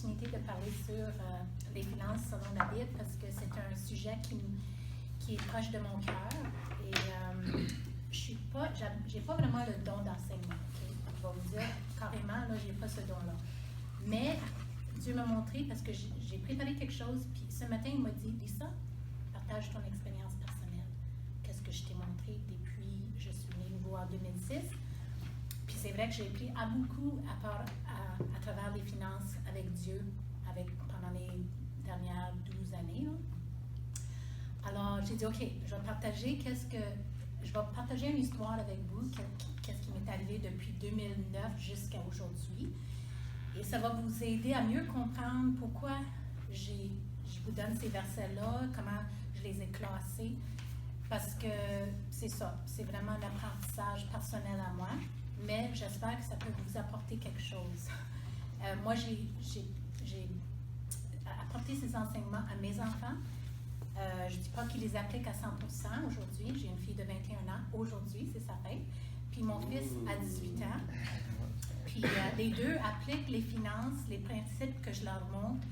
l'opportunité de parler sur les finances selon la Bible parce que c'est un sujet qui est proche de mon cœur et j'ai pas vraiment le don d'enseignement. Okay? Je vais vous dire carrément, là, j'ai pas ce don-là. Mais Dieu m'a montré parce que j'ai préparé quelque chose, puis ce matin, il m'a dit, Lisa, partage ton expérience personnelle. Qu'est-ce que je t'ai montré depuis, je suis née nouveau en 2006. Puis c'est vrai que j'ai appris à beaucoup à travers les finances avec Dieu pendant les dernières 12 années. Là. Alors, j'ai dit, OK, je vais partager une histoire avec vous, qu'est-ce qui m'est arrivé depuis 2009 jusqu'à aujourd'hui. Et ça va vous aider à mieux comprendre pourquoi je vous donne ces versets-là, comment je les ai classés. Parce que c'est ça, c'est vraiment un apprentissage personnel à moi, mais j'espère que ça peut vous apporter quelque chose. Moi, j'ai apporté ces enseignements à mes enfants. Je ne dis pas qu'ils les appliquent à 100% aujourd'hui. J'ai une fille de 21 ans aujourd'hui, c'est sa fête. Puis mon fils a 18 ans. Puis les deux appliquent les finances, les principes que je leur montre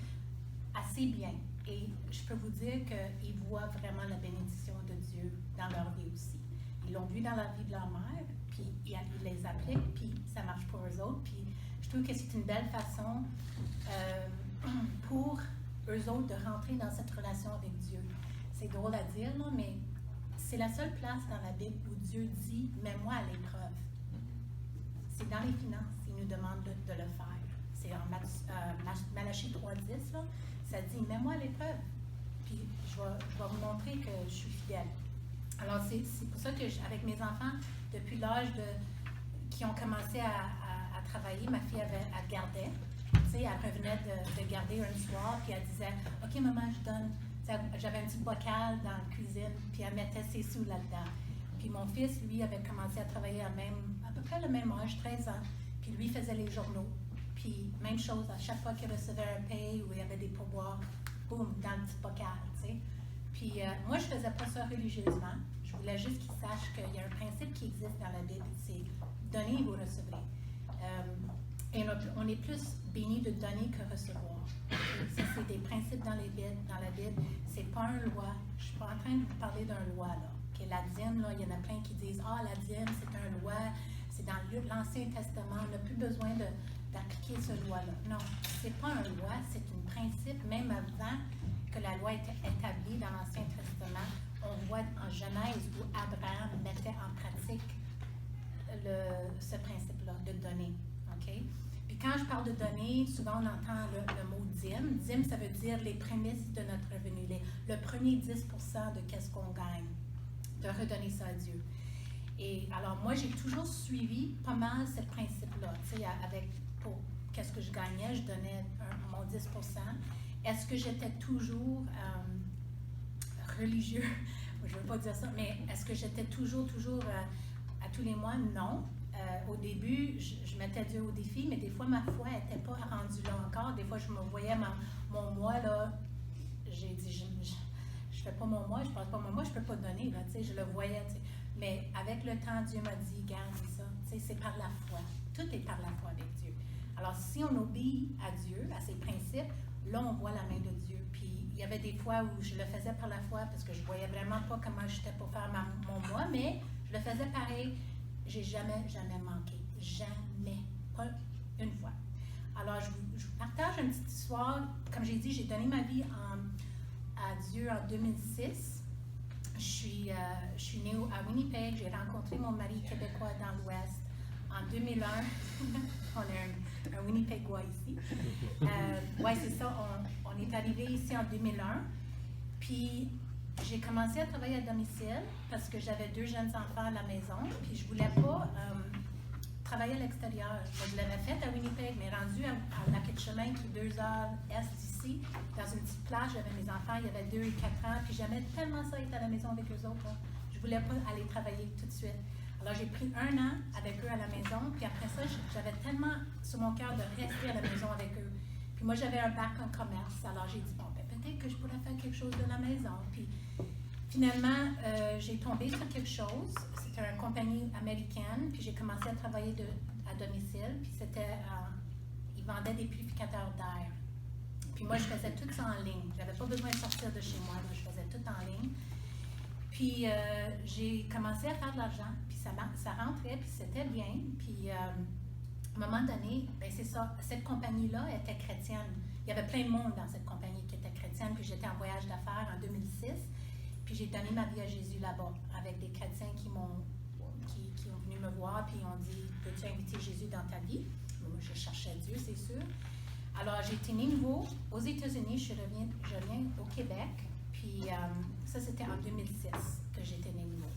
assez bien. Et je peux vous dire qu'ils voient vraiment la bénédiction de Dieu dans leur vie aussi. Ils l'ont vu dans la vie de leur mère, puis ils les appliquent, puis ça marche pour eux autres. Puis je trouve que c'est une belle façon pour eux autres de rentrer dans cette relation avec Dieu. C'est drôle à dire, là, mais c'est la seule place dans la Bible où Dieu dit « mets-moi à l'épreuve ». C'est dans les finances, il nous demande de le faire. C'est en Malachie 3.10, là, ça dit « mets-moi à l'épreuve ». Puis je vais vous montrer que je suis fidèle. Alors c'est pour ça que avec mes enfants, depuis l'âge qui ont commencé à travailler, ma fille elle gardait. Tu sais, elle revenait de garder un soir, puis elle disait « OK, maman, je donne. » J'avais un petit bocal dans la cuisine, puis elle mettait ses sous là-dedans. Puis mon fils, lui, avait commencé à travailler à peu près le même âge, 13 ans, puis lui faisait les journaux. Puis même chose, à chaque fois qu'il recevait un paye ou il y avait des pourboires, boum, dans le petit bocal, tu sais. Puis moi, je ne faisais pas ça religieusement. Je voulais juste qu'ils sachent qu'il y a un principe qui existe dans la Bible, c'est « donner et vous recevrez ». Et on est plus béni de donner que recevoir. Ça, c'est des principes dans la Bible. C'est pas une loi. Je ne suis pas en train de vous parler d'une loi, là. Okay, la dîme, là, il y en a plein qui disent « Ah, la dîme, c'est une loi, c'est dans l'Ancien Testament, on n'a plus besoin d'appliquer cette loi-là. » Non, c'est pas une loi, c'est un principe. Même avant que la loi était établie dans l'Ancien Testament, on voit en Genèse où Abraham mettait en pratique ce principe-là de donner. Okay? Puis quand je parle de donner, souvent on entend le mot dîme. Dîme, ça veut dire les prémices de notre revenu, le premier 10% de qu'est-ce qu'on gagne, de redonner ça à Dieu. Et alors moi, j'ai toujours suivi pas mal ce principe-là. Tu sais, pour qu'est-ce que je gagnais, je donnais mon 10%. Est-ce que j'étais toujours religieux? Je ne veux pas dire ça, mais est-ce que j'étais toujours à tous les mois? Non. Au début, je mettais Dieu au défi, mais des fois, ma foi n'était pas rendue là encore. Des fois, je me voyais mon mois, là, j'ai dit, je ne fais pas mon mois, je ne passe pas mon mois, je ne peux pas donner, là, tu sais, je le voyais, tu sais. Mais avec le temps, Dieu m'a dit, garde ça, tu sais, c'est par la foi. Tout est par la foi avec Dieu. Alors, si on obéit à Dieu, à ses principes, là, on voit la main de Dieu. Puis, il y avait des fois où je le faisais par la foi parce que je ne voyais vraiment pas comment j'étais pour faire mon mois, mais je le faisais pareil. J'ai jamais manqué. Jamais. Pas une fois. Alors, je vous partage une petite histoire. Comme j'ai dit, j'ai donné ma vie à Dieu en 2006. Je suis née à Winnipeg. J'ai rencontré mon mari québécois dans l'Ouest. En 2001, on a un Winnipegois ici. Oui, c'est ça. On est arrivé ici en 2001. Puis, j'ai commencé à travailler à domicile parce que j'avais 2 jeunes enfants à la maison. Puis, je ne voulais pas travailler à l'extérieur. Je l'avais fait à Winnipeg, mais rendu à Lac-Etchemin, qui est 2 heures est d'ici, dans une petite plage, j'avais mes enfants, il y avait 2 et 4 ans. Puis, j'aimais tellement ça être à la maison avec eux autres. Là. Je ne voulais pas aller travailler tout de suite. Alors, j'ai pris 1 an avec eux à la maison, puis après ça, j'avais tellement sur mon cœur de rester à la maison avec eux. Puis moi, j'avais un bac en commerce, alors j'ai dit, bon, ben, peut-être que je pourrais faire quelque chose de la maison. Puis finalement, j'ai tombé sur quelque chose. C'était une compagnie américaine, puis j'ai commencé à travailler à domicile, puis ils vendaient des purificateurs d'air. Puis moi, je faisais tout ça en ligne. Je n'avais pas besoin de sortir de chez moi. Là. Je faisais tout en ligne. Puis j'ai commencé à faire de l'argent. Puis ça rentrait, puis c'était bien. Puis à un moment donné, ben c'est ça, cette compagnie-là était chrétienne. Il y avait plein de monde dans cette compagnie qui était chrétienne. Puis j'étais en voyage d'affaires en 2006. Puis j'ai donné ma vie à Jésus là-bas avec des chrétiens qui ont venu me voir puis ont dit « Peux-tu inviter Jésus dans ta vie? » Moi, je cherchais Dieu, c'est sûr. Alors, j'ai été née nouveau aux États-Unis, je reviens au Québec, puis ça, c'était en 2006 que j'étais née nouveau.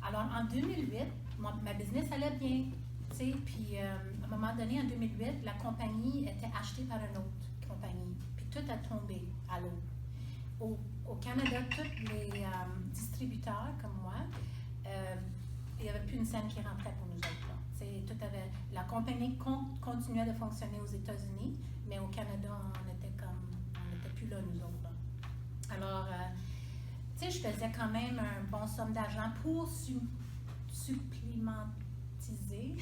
Alors, en 2008, ma business allait bien, tu sais, puis à un moment donné, en 2008, la compagnie était achetée par une autre compagnie, puis tout a tombé à l'eau. Au Canada, tous les distributeurs comme moi, il n'y avait plus une scène qui rentrait pour nous autres. La compagnie continuait de fonctionner aux États-Unis, mais au Canada, on n'était plus là, nous autres. Là. Alors, tu sais, je faisais quand même un bon somme d'argent pour supplémentiser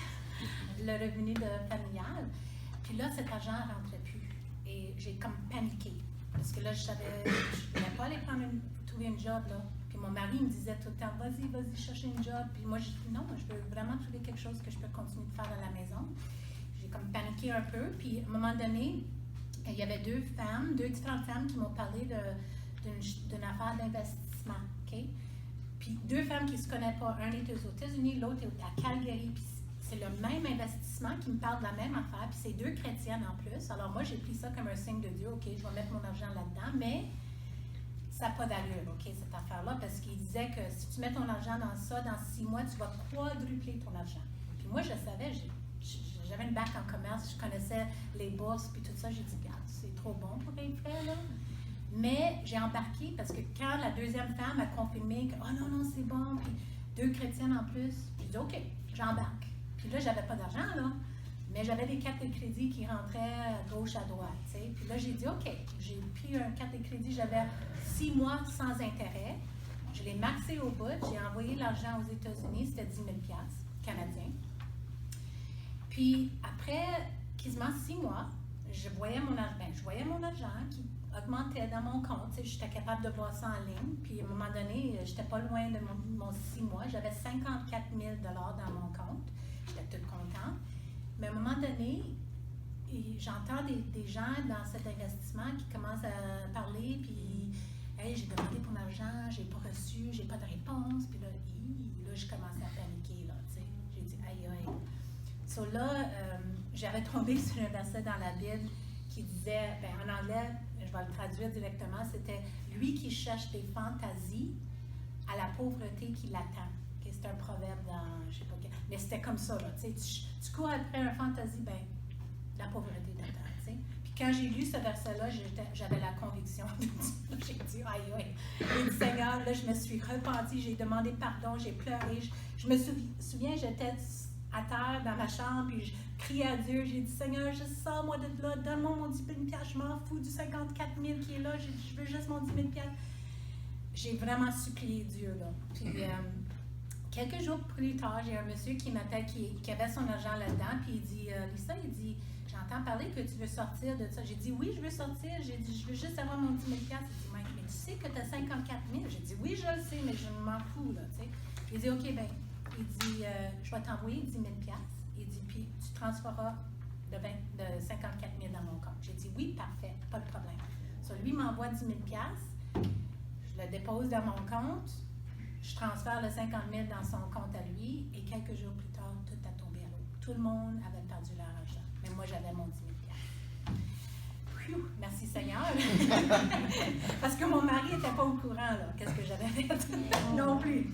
le revenu familial. Puis là, cet argent ne rentrait plus. Et j'ai comme paniqué. Parce que là, je ne voulais pas aller trouver un job, là. Puis mon mari me disait tout le temps, vas-y, chercher un job. Puis moi, je dis, non, je veux vraiment trouver quelque chose que je peux continuer de faire à la maison. J'ai comme paniqué un peu. Puis à un moment donné, il y avait deux différentes femmes qui m'ont parlé d'une affaire d'investissement. Okay? Puis deux femmes qui ne se connaissent pas. Un est aux États-Unis, l'autre est à Calgary. Puis c'est le même investissement qui me parle de la même affaire. Puis c'est deux chrétiennes en plus. Alors moi, j'ai pris ça comme un signe de Dieu. OK, je vais mettre mon argent là-dedans. Mais ça n'a pas d'allure, OK, cette affaire-là, parce qu'il disait que si tu mets ton argent dans ça, dans 6 mois, tu vas quadrupler ton argent. Puis moi, je savais, j'avais une bac en commerce, je connaissais les bourses, puis tout ça. J'ai dit, regarde, c'est trop bon pour être fait, là. Mais j'ai embarqué parce que quand la deuxième femme a confirmé que, oh non, c'est bon, puis deux chrétiennes en plus, j'ai dit, OK, j'embarque. Puis là, j'avais pas d'argent, là. Mais j'avais des cartes de crédit qui rentraient à gauche, à droite, tu sais. Puis là, j'ai dit, OK, j'ai pris une carte de crédit, j'avais 6 mois sans intérêt. Je l'ai maxé au bout, j'ai envoyé l'argent aux États-Unis, c'était 10 000 canadiens. Puis après quasiment 6 mois, je voyais mon argent qui augmentait dans mon compte. Tu sais, j'étais capable de voir ça en ligne. Puis à un moment donné, j'étais pas loin de mon 6 mois. J'avais 54 000 $ dans mon compte. J'étais toute contente. Mais à un moment donné, j'entends des gens dans cet investissement qui commencent à parler, puis hey, j'ai demandé pour l'argent, j'ai pas reçu, j'ai pas de réponse, puis là, je commençais à paniquer, là, tu sais. J'ai dit aïe. So là, j'avais tombé sur un verset dans la Bible qui disait, en anglais, je vais le traduire directement, c'était lui qui cherche des fantaisies à la pauvreté qui l'attend. C'est un proverbe dans, je sais pas quel, mais c'était comme ça, là, tu sais, tu cours après un fantaisie, la pauvreté t'attend, tu sais. Puis quand j'ai lu ce verset-là, j'avais la conviction de Dieu. J'ai dit, aïe. Et Seigneur, là, je me suis repentie, j'ai demandé pardon, j'ai pleuré. Je me souviens, j'étais à terre dans ma chambre, puis je criais à Dieu, j'ai dit, Seigneur, je sors-moi de là, donne-moi mon 10 000 $, je m'en fous du 54 000 qui est là, je veux juste mon 10 000 $. J'ai vraiment supplié Dieu, là. Puis, quelques jours plus tard, j'ai un monsieur qui m'appelle, qui avait son argent là-dedans, puis il dit, Lisa, il dit, j'entends parler que tu veux sortir de ça. J'ai dit, oui, je veux sortir. J'ai dit, je veux juste avoir mon 10 000 $. Il dit, mais tu sais que tu as 54 000. J'ai dit, oui, je le sais, mais je m'en fous, là, tu sais. Il dit, OK, il dit, je vais t'envoyer 10 000 $. Il dit, puis tu transféreras de 54 000 dans mon compte. J'ai dit, oui, parfait, pas de problème. So, lui m'envoie 10 000 $, je le dépose dans mon compte. Je transfère le 50 000 dans son compte à lui et quelques jours plus tard, tout a tombé à l'eau. Tout le monde avait perdu leur argent. Mais moi, j'avais mon 10 000 $. Merci Seigneur. Parce que mon mari n'était pas au courant, là, qu'est-ce que j'avais fait non plus.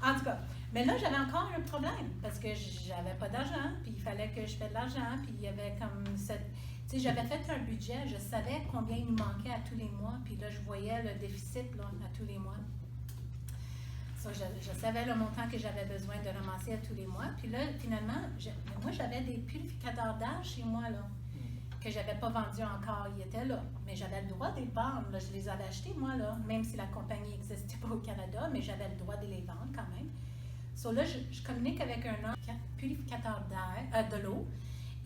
En tout cas, mais là, j'avais encore un problème parce que j'avais pas d'argent, puis il fallait que je fasse de l'argent, puis il y avait comme cette... Tu sais, j'avais fait un budget, je savais combien il nous manquait à tous les mois, puis là, je voyais le déficit là, à tous les mois. Je savais le montant que j'avais besoin de ramasser à tous les mois. Puis là, finalement, moi, j'avais des purificateurs d'air chez moi, là, que je n'avais pas vendus encore. Ils étaient là. Mais j'avais le droit de les vendre. Là. Je les avais achetés, moi, là, même si la compagnie n'existait pas au Canada, mais j'avais le droit de les vendre quand même. So là, je communique avec un purificateur d'air, de l'eau.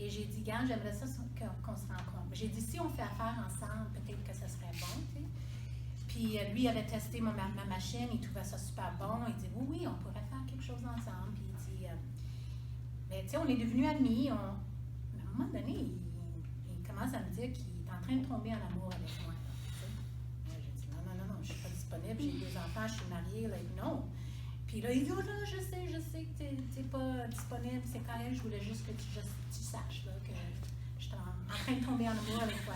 Et j'ai dit, Gars, j'aimerais ça qu'on se rencontre. J'ai dit, si on fait affaire ensemble, peut-être que ça serait bon, tu sais. Puis lui avait testé ma machine, il trouvait ça super bon. Il dit, oui, on pourrait faire quelque chose ensemble. Puis il dit, mais tu sais, on est devenus amis. À un moment donné, il commence à me dire qu'il est en train de tomber en amour avec moi. J'ai dit, non, je ne suis pas disponible, j'ai 2 enfants, je suis mariée, non. Puis là, il dit, oh là, je sais que tu n'es pas disponible, c'est quand même, je voulais juste que tu saches là, que je suis en train de tomber en amour avec toi.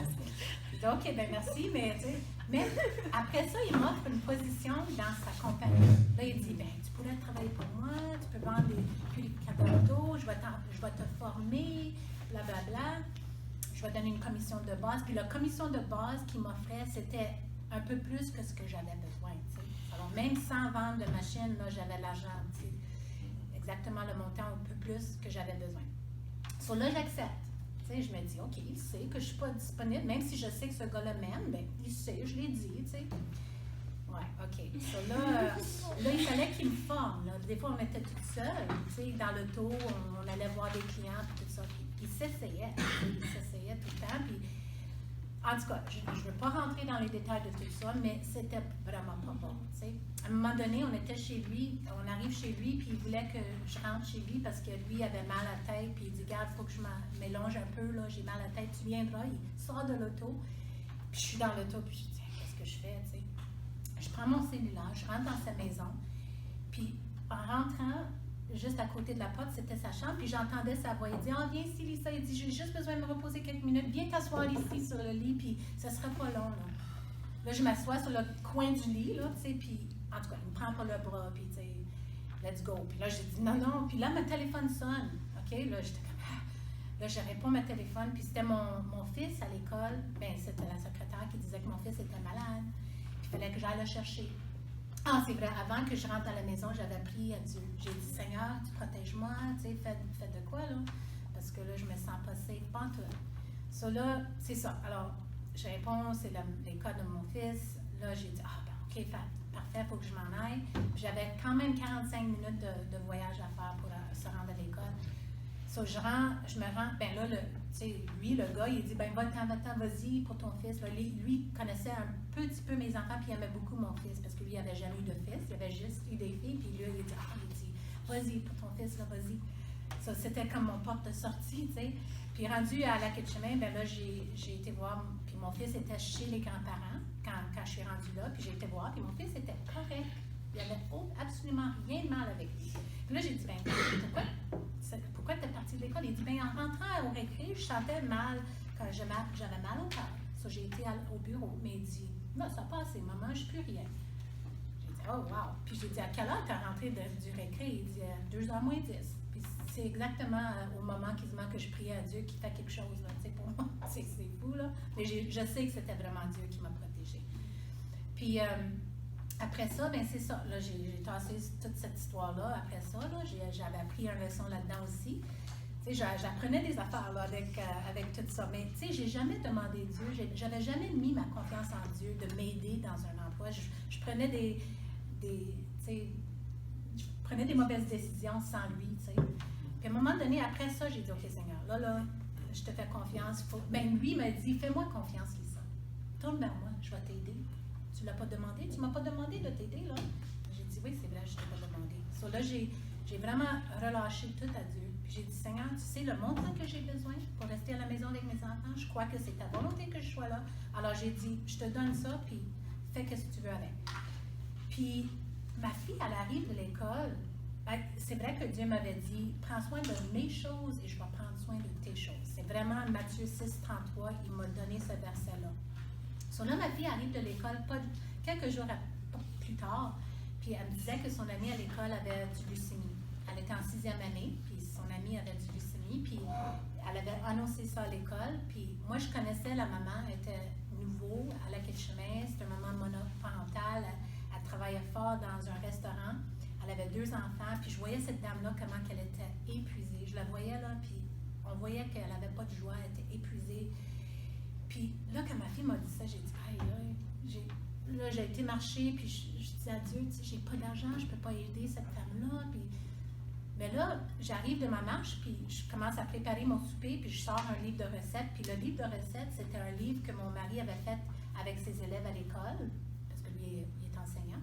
Je dis, OK, ben merci, mais tu sais, mais après ça, il m'offre une position dans sa compagnie. Là, il dit, ben tu pourrais travailler pour moi, tu peux vendre des purificateurs d'eau, je vais te former, blablabla. Je vais donner une commission de base. Puis la commission de base qu'il m'offrait, c'était un peu plus que ce que j'avais besoin, tu sais. Alors, même sans vendre de machine, là, j'avais l'argent, tu sais, exactement le montant un peu plus que j'avais besoin. So là, j'accepte. Tu sais, je me dis, OK, il sait que je ne suis pas disponible, même si je sais que ce gars-là m'aime, bien, il sait, je l'ai dit, tu sais. Ouais, OK. So là, il fallait qu'il me forme. Là. Des fois, on était toutes seules, tu sais, dans l'auto, on allait voir des clients, puis tout ça. Puis il s'essayait tout le temps, puis en tout cas, je ne veux pas rentrer dans les détails de tout ça, mais c'était vraiment pas bon, tu sais. À un moment donné, on était chez lui, on arrive chez lui, puis il voulait que je rentre chez lui parce que lui avait mal à la tête, puis il dit, regarde, il faut que je m'élonge un peu, là, j'ai mal à la tête, tu viendras. Il sort de l'auto, puis je suis dans l'auto, puis je dis, qu'est-ce que je fais, tu sais. Je prends mon cellulaire, je rentre dans sa maison, puis en rentrant, juste à côté de la porte, c'était sa chambre, puis j'entendais sa voix. Il dit, viens ici, Lisa. Il dit, j'ai juste besoin de me reposer quelques minutes. Viens t'asseoir ici sur le lit, puis ça sera pas long, là. Là, je m'assois sur le coin du lit, là, tu sais, puis en tout cas, il me prend par le bras, puis tu sais, let's go. Puis là, j'ai dit, non. Puis là, mon téléphone sonne, OK? Là, j'étais comme, Là, je réponds à mon téléphone, puis c'était mon fils à l'école. Bien, c'était la secrétaire qui disait que mon fils était malade. Il fallait que j'aille le chercher. Ah, c'est vrai, avant que je rentre à la maison, j'avais prié à Dieu. J'ai dit, Seigneur, tu protèges-moi, tu sais, fais de quoi, là? Parce que là, je me sens pas safe, pas tout. So là, c'est ça. Alors, je réponds, c'est l'école de mon fils. Là, j'ai dit, OK, parfait, il faut que je m'en aille. J'avais quand même 45 minutes de voyage à faire pour se rendre à l'école. So, je me rends, ben là, tu sais, lui, le gars, il dit, ben va-t'en, vas-y pour ton fils. Là, lui connaissait un petit peu mes enfants, puis il aimait beaucoup mon fils, parce que lui, il n'avait jamais eu de fils, il avait juste eu des filles, puis lui, il dit, vas-y pour ton fils, là, vas-y. So, c'était comme mon porte de sortie, tu sais. Puis rendu à la quai de chemin, ben là, j'ai été voir, puis mon fils était chez les grands-parents, quand je suis rendue là, puis j'ai été voir, puis mon fils était correct. Il n'y avait absolument rien de mal avec lui. Puis là, j'ai dit, ben, pourquoi tu es partie de l'école? Il dit, ben, en rentrant au récré, je sentais mal, quand j'avais mal au cœur. Ça, j'ai été au bureau. Mais il dit, non, ça passe, maman, je ne plus rien. J'ai dit, oh, wow. Puis j'ai dit, à quelle heure tu es rentré du récré? Il dit, 2h moins 10. Puis c'est exactement au moment quasiment que je priais à Dieu qu'il fait quelque chose, là. Tu sais, pour moi, c'est fou, là. Mais je sais que c'était vraiment Dieu qui m'a protégée. Puis, après ça, ben c'est ça. Là, j'ai tassé toute cette histoire-là. Après ça, là, j'avais appris une leçon là-dedans aussi. Tu sais, j'apprenais des affaires là, avec tout ça. Mais tu sais, j'ai jamais demandé Dieu. J'avais jamais mis ma confiance en Dieu de m'aider dans un emploi. Je prenais tu sais, je prenais des mauvaises décisions sans lui. Tu sais. Puis à un moment donné, après ça, j'ai dit, OK, Seigneur, là, je te fais confiance. Ben lui m'a dit, fais-moi confiance, Lisa. Tourne vers moi, je vais t'aider. Tu ne l'as pas demandé? Tu ne m'as pas demandé de t'aider, là? J'ai dit, oui, c'est vrai, je ne t'ai pas demandé. So, là, j'ai vraiment relâché tout à Dieu. Puis j'ai dit, Seigneur, tu sais le montant que j'ai besoin pour rester à la maison avec mes enfants? Je crois que c'est ta volonté que je sois là. Alors, j'ai dit, je te donne ça, puis fais ce que tu veux avec. Puis, ma fille, elle arrive de l'école. C'est vrai que Dieu m'avait dit, prends soin de mes choses et je vais prendre soin de tes choses. C'est vraiment Matthieu 6, 33, il m'a donné ce verset-là. So là, ma fille arrive de l'école quelques jours plus tard, puis elle me disait que son amie à l'école avait du leucémie. Elle était en 6e année, puis son amie avait du leucémie, puis elle avait annoncé ça à l'école, puis moi, je connaissais la maman, elle était nouveau à la quai de chemin, c'était une maman monoparentale, elle travaillait fort dans un restaurant, elle avait 2 enfants, puis je voyais cette dame-là, comment elle était épuisée. Je la voyais là, puis on voyait qu'elle n'avait pas de joie, elle était épuisée. Puis là, quand ma fille m'a dit ça, j'ai dit, j'ai été marcher, puis je dis à Dieu, tu sais, j'ai pas d'argent, je peux pas aider cette femme-là. Puis Mais là, j'arrive de ma marche, puis je commence à préparer mon souper, puis je sors un livre de recettes. Puis le livre de recettes, c'était un livre que mon mari avait fait avec ses élèves à l'école, parce que lui, il est enseignant.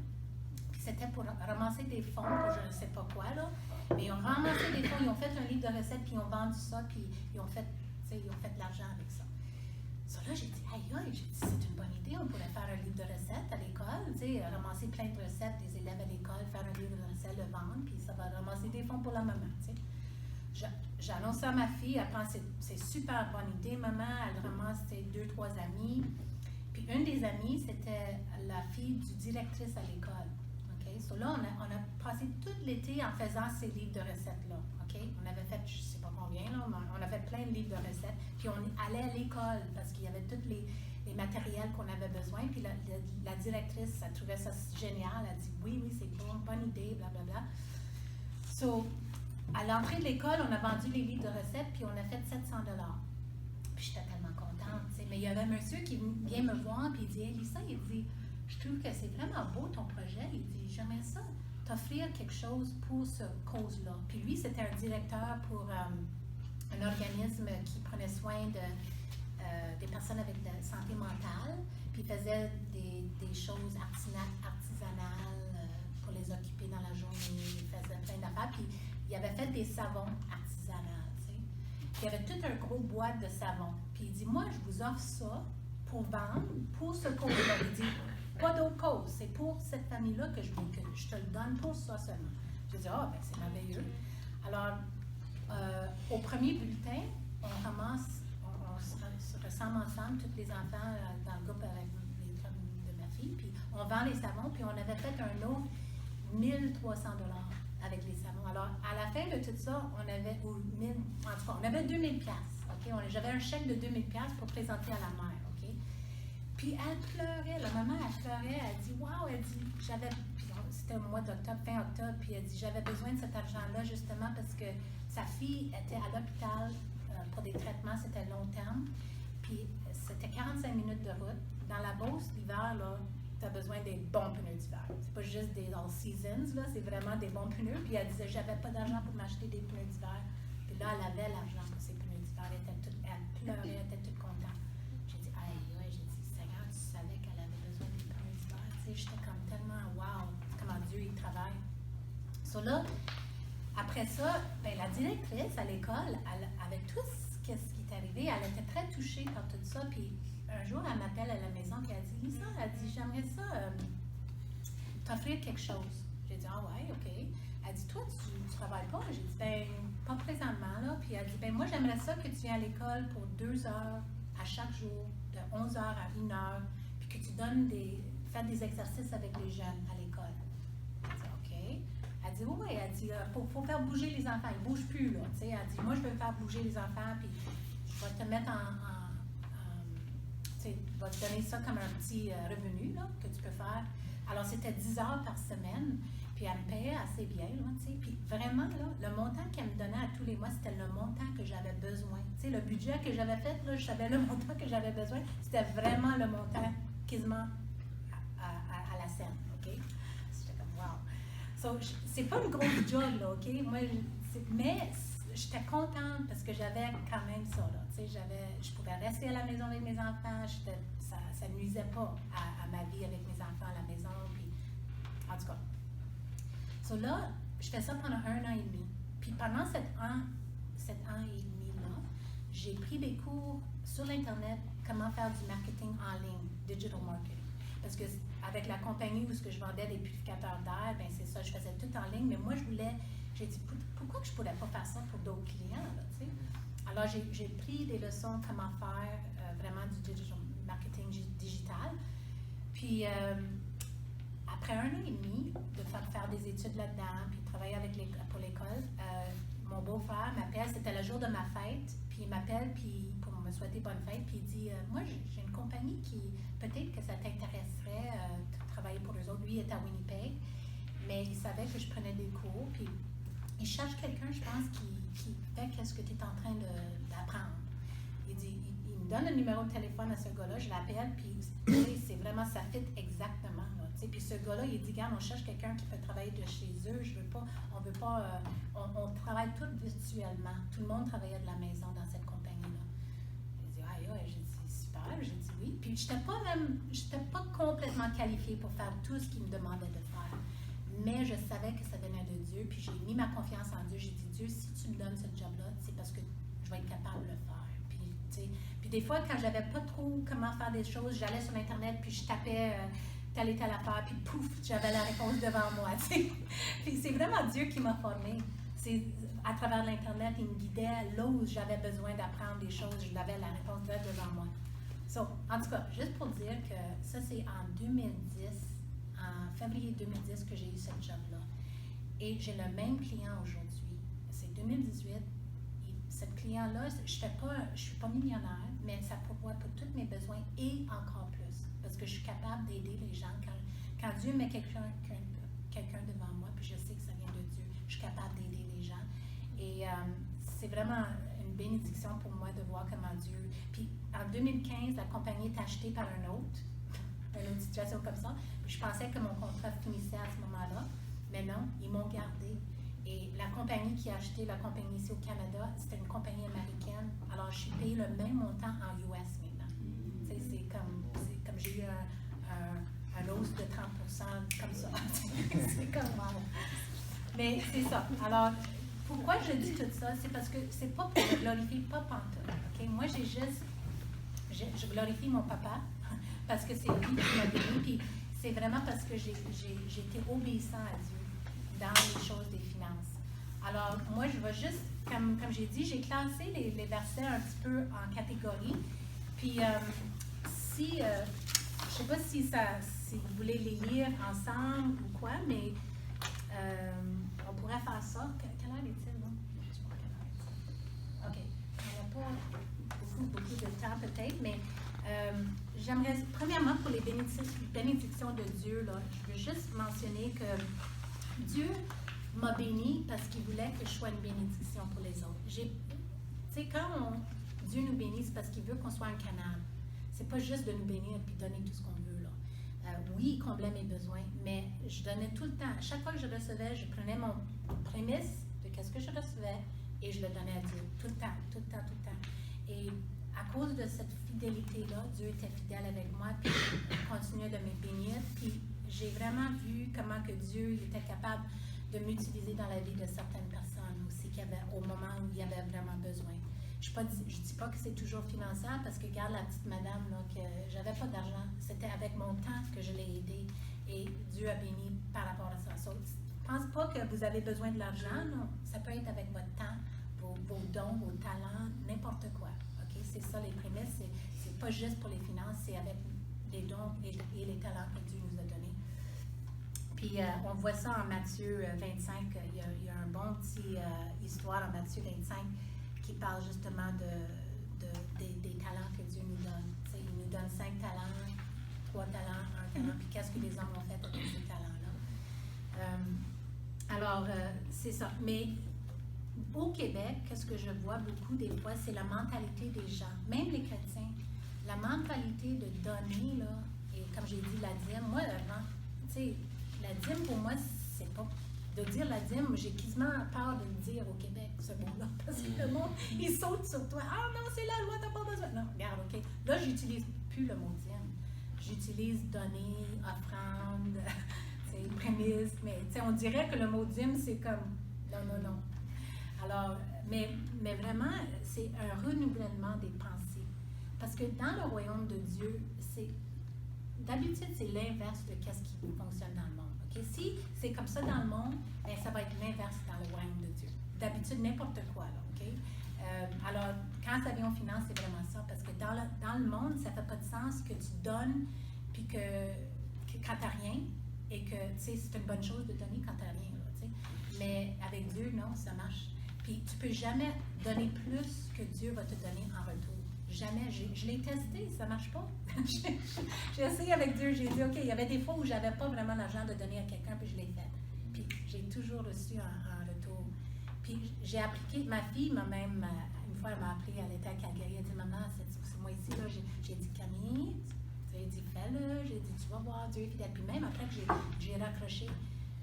Puis c'était pour ramasser des fonds pour je ne sais pas quoi, là. Mais ils ont ramassé des fonds, ils ont fait un livre de recettes, puis ils ont vendu ça, puis ils ont fait de l'argent avec ça. So là, j'ai dit, aïe, j'ai dit, c'est une bonne idée, on pourrait faire un livre de recettes à l'école, ramasser plein de recettes des élèves à l'école, faire un livre de recettes, le vendre, puis ça va ramasser des fonds pour la maman, J'annonce ça à ma fille, elle pense c'est super bonne idée, maman, elle ramasse ses 2-3 amis. Puis une des amies, c'était la fille du directrice à l'école. So là, on a passé tout l'été en faisant ces livres de recettes-là. On avait fait, je ne sais pas combien, là, mais on a fait plein de livres de recettes. Puis on allait à l'école parce qu'il y avait tous les matériels qu'on avait besoin. Puis la directrice, elle trouvait ça génial. Elle a dit oui, c'est bonne idée, blablabla. So, à l'entrée de l'école, on a vendu les livres de recettes, puis on a fait 700 $. Puis j'étais tellement contente. Mais il y avait un monsieur qui vient me voir, puis il dit, hey, Lisa, il dit, je trouve que c'est vraiment beau ton projet. Il dit, j'aimerais ça t'offrir quelque chose pour ce cause-là. Puis lui, c'était un directeur pour un organisme qui prenait soin des personnes avec de la santé mentale. Puis il faisait des choses artisanales pour les occuper dans la journée. Il faisait plein d'affaires. Puis il avait fait des savons artisanaux. Puis il y avait tout un gros boîte de savon. Puis il dit, moi, je vous offre ça pour vendre, pour ce cause-là. Il dit, pas d'autre cause, c'est pour cette famille-là que je te le donne pour ça seulement. Je dis, c'est merveilleux. Alors, au premier bulletin, on se ressemble ensemble, tous les enfants dans le groupe avec les femmes de ma fille, puis on vend les savons, puis on avait fait un autre 1300 $ avec les savons. Alors, à la fin de tout ça, on avait, on avait 2000 $. J'avais un chèque de 2000 $ pour présenter à la mère. Puis elle pleurait, la maman, elle pleurait, elle dit, wow, elle dit, c'était au mois d'octobre, fin octobre, puis elle dit, j'avais besoin de cet argent-là justement parce que sa fille était à l'hôpital pour des traitements, c'était long terme, puis c'était 45 minutes de route. Dans la Beauce, l'hiver, là, tu as besoin des bons pneus d'hiver. C'est pas juste des all seasons, là, c'est vraiment des bons pneus. Puis elle disait, j'avais pas d'argent pour m'acheter des pneus d'hiver. Puis là, elle avait l'argent pour ses pneus d'hiver, elle pleurait, elle était toute contente. J'étais comme tellement wow, comment Dieu il travaille. So là, après ça, la directrice à l'école, avec tout ce qui est arrivé, elle était très touchée par tout ça. Puis un jour, elle m'appelle à la maison et elle dit, Lisa, elle dit, j'aimerais ça t'offrir quelque chose. J'ai dit, ouais, OK. Elle dit, toi, tu travailles pas? J'ai dit, pas présentement, là. Puis elle dit, moi, j'aimerais ça que tu viennes à l'école pour 2 heures à chaque jour, de 11 heures à 1 heure, puis que tu donnes faire des exercices avec les jeunes à l'école. Elle dit, OK. Elle dit, oui, elle dit, faut faire bouger les enfants. Ils ne bougent plus, là. Elle dit, moi, je veux faire bouger les enfants, puis je vais te mettre je vais te donner ça comme un petit revenu, là, que tu peux faire. Alors, c'était 10 heures par semaine, puis elle me payait assez bien, là, puis vraiment, là, le montant qu'elle me donnait à tous les mois, c'était le montant que j'avais besoin. Le budget que j'avais fait, là, je savais le montant que j'avais besoin, c'était vraiment le montant quasiment à la scène, OK? J'étais comme, wow! So, c'est pas une grosse job, là, OK? Moi, mais j'étais contente parce que j'avais quand même ça, là. Je pouvais rester à la maison avec mes enfants, ça ne nuisait pas à ma vie avec mes enfants à la maison, puis en tout cas. So là, je fais ça pendant 1 an et demi. Puis pendant cet an et demi-là, j'ai pris des cours sur l'Internet, comment faire du marketing en ligne, digital marketing. Parce que avec la compagnie où je vendais des purificateurs d'air, c'est ça, je faisais tout en ligne, mais moi j'ai dit, pourquoi que je ne pourrais pas faire ça pour d'autres clients, là, tu sais? Alors j'ai pris des leçons comment faire vraiment du digital marketing digital. Puis après 1 an et demi de faire des études là-dedans, puis travailler pour l'école, mon beau-frère m'appelle, c'était le jour de ma fête, puis il m'appelle pour me souhaiter bonne fête, puis il dit, moi j'ai une compagnie qui, peut-être que ça t'intéresserait de travailler pour eux autres. Lui, il est à Winnipeg, mais il savait que je prenais des cours, puis il cherche quelqu'un, je pense, qui fait qu'est-ce que tu es en train d'apprendre. Il dit, il me donne le numéro de téléphone à ce gars-là, je l'appelle, puis c'est vraiment, ça fit exactement, là, tu Puis ce gars-là, il dit, regarde, on cherche quelqu'un qui peut travailler de chez eux, on travaille tous virtuellement. Tout le monde travaillait de la maison dans cette compagnie-là. J'ai dit, j'ai dit, super, j'ai dit oui. Puis j'étais pas complètement qualifiée pour faire tout ce qu'il me demandait de faire. Mais je savais que ça venait de Dieu, puis j'ai mis ma confiance en Dieu. J'ai dit, Dieu, si tu me donnes ce job-là, c'est parce que je vais être capable de le faire. Puis des fois, quand j'avais pas trop comment faire des choses, j'allais sur Internet, puis je tapais telle et telle affaire, puis pouf, j'avais la réponse devant moi. Puis c'est vraiment Dieu qui m'a formée. C'est à travers l'Internet, il me guidait là où j'avais besoin d'apprendre des choses, j'avais la réponse devant moi. En tout cas, juste pour dire que ça, c'est en 2010, en février 2010 que j'ai eu ce job-là. Et j'ai le même client aujourd'hui. C'est 2018. Ce client-là, je ne suis pas millionnaire, mais ça pourvoit pour tous mes besoins et encore plus. Parce que je suis capable d'aider les gens. Quand Dieu met quelqu'un devant moi, puis je sais que ça vient de Dieu, je suis capable d'aider les gens. Et c'est vraiment une bénédiction pour moi de voir comment Dieu... Puis en 2015, la compagnie est achetée par une autre situation comme ça. Puis je pensais que mon contrat finissait à ce moment-là, mais non, ils m'ont gardé. Et la compagnie qui a acheté la compagnie ici au Canada, c'était une compagnie américaine. Alors, je suis payée le même montant en US maintenant. C'est comme j'ai eu un hausse de 30% comme ça. C'est comme wow. Mais c'est ça. Alors, pourquoi je dis tout ça? C'est parce que c'est pas pour glorifier, pas pantoute. Okay? Moi, je glorifie mon papa parce que c'est lui qui m'a béni. Puis c'est vraiment parce que j'ai été obéissant à Dieu dans les choses des finances. Alors, moi, je vais juste, comme j'ai dit, j'ai classé les versets un petit peu en catégories. Puis, je ne sais pas si vous voulez les lire ensemble ou quoi, mais on pourrait faire ça. Quelle heure est-il, non? OK. On n'a pas beaucoup de temps peut-être, mais j'aimerais, premièrement, pour les bénédictions de Dieu, là, je veux juste mentionner que Dieu m'a béni parce qu'il voulait que je sois une bénédiction pour les autres. Tu sais, quand Dieu nous bénit, c'est parce qu'il veut qu'on soit un canal. C'est pas juste de nous bénir et donner tout ce qu'on veut, là. Oui, il comblait mes besoins, mais je donnais tout le temps. Chaque fois que je recevais, je prenais mon prémisse de qu'est-ce que je recevais et je le donnais à Dieu. Tout le temps, tout le temps, tout le temps. Et à cause de cette fidélité-là, Dieu était fidèle avec moi, puis il continuait de me bénir. Puis j'ai vraiment vu comment que Dieu était capable de m'utiliser dans la vie de certaines personnes aussi, au moment où il y avait vraiment besoin. Je ne dis pas que c'est toujours financier, parce que regarde la petite madame, là, que j'avais pas d'argent. C'était avec mon temps que je l'ai aidée. Et Dieu a béni par rapport à ça. Je ne pense pas que vous avez besoin de l'argent, non. Ça peut être avec votre temps, vos dons, vos talents, n'importe quoi. Okay? C'est ça les prémices. C'est pas juste pour les finances, c'est avec les dons et les talents que Dieu nous a donnés. Puis on voit ça en Matthieu 25. Il y a un bon petit histoire en Matthieu 25 qui parle justement des talents que Dieu nous donne. T'sais, il nous donne 5 talents, 3 talents, 1 talent, puis qu'est-ce que les hommes ont fait avec ces talents-là. Alors, c'est ça. Mais au Québec, qu'est-ce que je vois beaucoup des fois, c'est la mentalité des gens, même les chrétiens. La mentalité de donner, là, et comme j'ai dit, la dîme, moi, avant, tu sais, la dîme, pour moi, c'est pas... De dire la dîme, j'ai quasiment peur de le dire au Québec, ce mot-là, parce que le monde, il saute sur toi. Ah non, c'est la loi, t'as pas besoin. Non, regarde, OK. Là, j'utilise plus le mot dîme. J'utilise donner, offrande, prémisse, mais on dirait que le mot dîme, c'est comme non. Alors, mais vraiment, c'est un renouvellement des pensées. Parce que dans le royaume de Dieu, d'habitude, c'est l'inverse de ce qui fonctionne dans le monde. Okay? Si c'est comme ça dans le monde, bien, ça va être l'inverse dans le royaume de Dieu. D'habitude, n'importe quoi. Là, okay? Alors, quand ça vient aux finances, c'est vraiment ça. Parce que dans le monde, ça ne fait pas de sens que tu donnes, puis que quand tu n'as rien, et que c'est une bonne chose de donner quand tu n'as rien. Là, mais avec Dieu, non, ça marche. Puis tu ne peux jamais donner plus que Dieu va te donner en retour. Jamais. Je l'ai testé, ça ne marche pas. J'ai essayé avec Dieu, j'ai dit, OK, il y avait des fois où je n'avais pas vraiment l'argent de donner à quelqu'un, puis je l'ai fait. Puis j'ai toujours reçu en retour. Puis j'ai appliqué, ma fille m'a même, une fois, elle m'a appelé, elle était à Calgary, elle a dit, maman, ce mois-ci, là, j'ai dit, Camille, J'ai dit, fais-le. J'ai dit, tu vas voir, Dieu est fidèle. Puis même après que j'ai raccroché,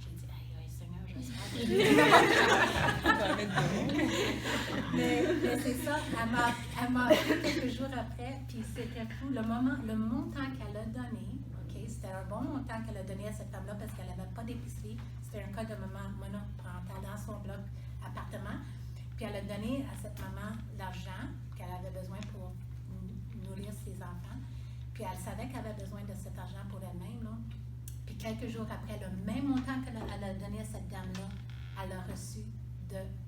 j'ai dit, aïe, Seigneur, j'espère que mais c'est ça, elle m'a appelé quelques jours après, puis c'était fou. Le montant qu'elle a donné, c'était un bon montant qu'elle a donné à cette femme-là parce qu'elle n'avait pas d'épicerie. C'était un cas de maman monoparentale dans son bloc appartement. Puis elle a donné à cette maman l'argent qu'elle avait besoin pour nourrir ses enfants. Puis elle savait qu'elle avait besoin de cet argent pour elle-même. Là. Puis quelques jours après, le même montant qu'elle a donné à cette dame-là, elle a reçu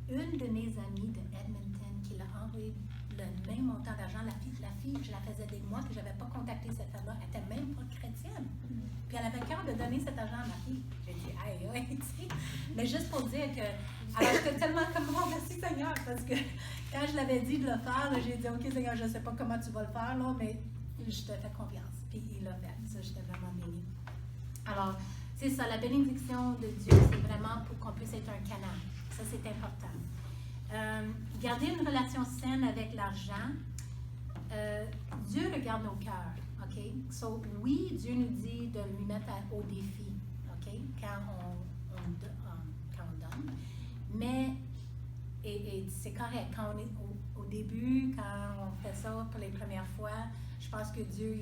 une de mes amies de Edmonton qui l'a envoyé le même montant d'argent. La fille, je la faisais des mois que je n'avais pas contacté cette femme-là. Elle n'était même pas chrétienne. Puis elle avait cœur de donner cet argent à ma fille. J'ai dit, aïe, tu sais. Mais juste pour dire que, alors j'étais tellement comme, oh, merci Seigneur, parce que quand je l'avais dit de le faire, là, j'ai dit, OK Seigneur, je ne sais pas comment tu vas le faire, là, mais je te fais confiance. Puis il l'a fait. Ça, j'étais vraiment bénie. Alors, c'est ça, la bénédiction de Dieu, c'est vraiment pour qu'on puisse être un canal. Ça, c'est important. Garder une relation saine avec l'argent. Dieu regarde nos cœurs, OK? So, oui, Dieu nous dit de lui mettre au défi, OK? Quand on donne. Mais, et c'est correct, quand on est au début, quand on fait ça pour les premières fois, je pense que Dieu,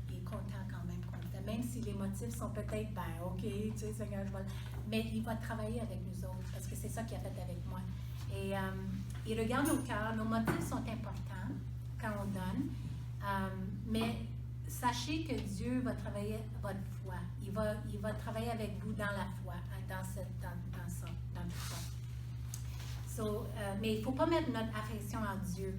il est content quand même qu'on le fait. Même si les motifs sont peut-être, OK, tu sais, Seigneur, je vais... Mais il va travailler avec nous autres, parce que c'est ça qu'il a fait avec moi. Et il regarde nos cœurs, nos motifs sont importants quand on donne, mais sachez que Dieu va travailler votre foi. Il va travailler avec vous dans la foi, dans tout ça. So, mais il ne faut pas mettre notre affection en Dieu,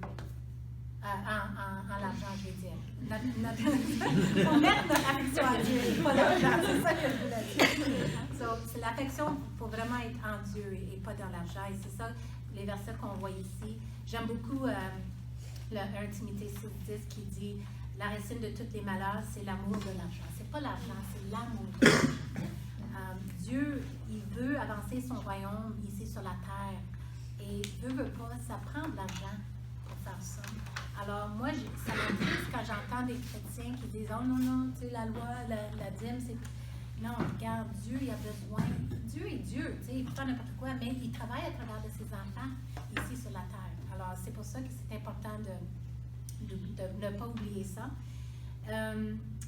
en l'argent, je veux dire. Il faut mettre notre affection en Dieu, pas l'argent, c'est ça que je voulais dire. So, l'affection, il faut vraiment être en Dieu et pas dans l'argent. Et c'est ça, les versets qu'on voit ici. J'aime beaucoup 1 Timothée 6:10 qui dit « La racine de tous les malheurs, c'est l'amour de l'argent. » C'est pas l'argent, c'est l'amour de l'argent. Dieu, il veut avancer son royaume ici sur la terre. Et veut pas, ça prend de l'argent pour faire ça. Alors moi, ça m'inquiète quand j'entends des chrétiens qui disent « Oh non, tu sais, la loi, la dîme, c'est... » Non, regarde, Dieu, il a besoin. Dieu est Dieu, tu sais, il peut faire n'importe quoi, mais il travaille à travers de ses enfants ici sur la terre. Alors, c'est pour ça que c'est important de ne pas oublier ça.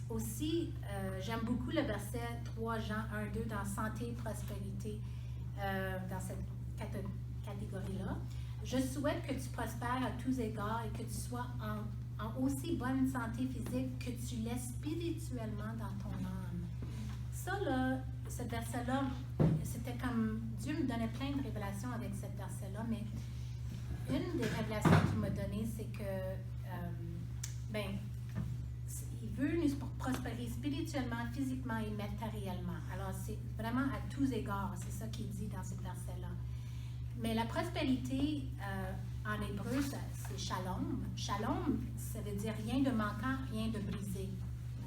Aussi, j'aime beaucoup le verset 3 Jean 1-2 dans Santé et Prospérité, dans cette catégorie-là. Je souhaite que tu prospères à tous égards et que tu sois en aussi bonne santé physique que tu l'es spirituellement dans ton âme. Ça, là, ce verset-là, c'était comme... Dieu me donnait plein de révélations avec ce verset-là, mais une des révélations qu'il m'a données, c'est que, il veut nous prospérer spirituellement, physiquement et matériellement. Alors, c'est vraiment à tous égards, c'est ça qu'il dit dans ce verset-là. Mais la prospérité, en hébreu, c'est shalom. Shalom, ça veut dire rien de manquant, rien de brisé.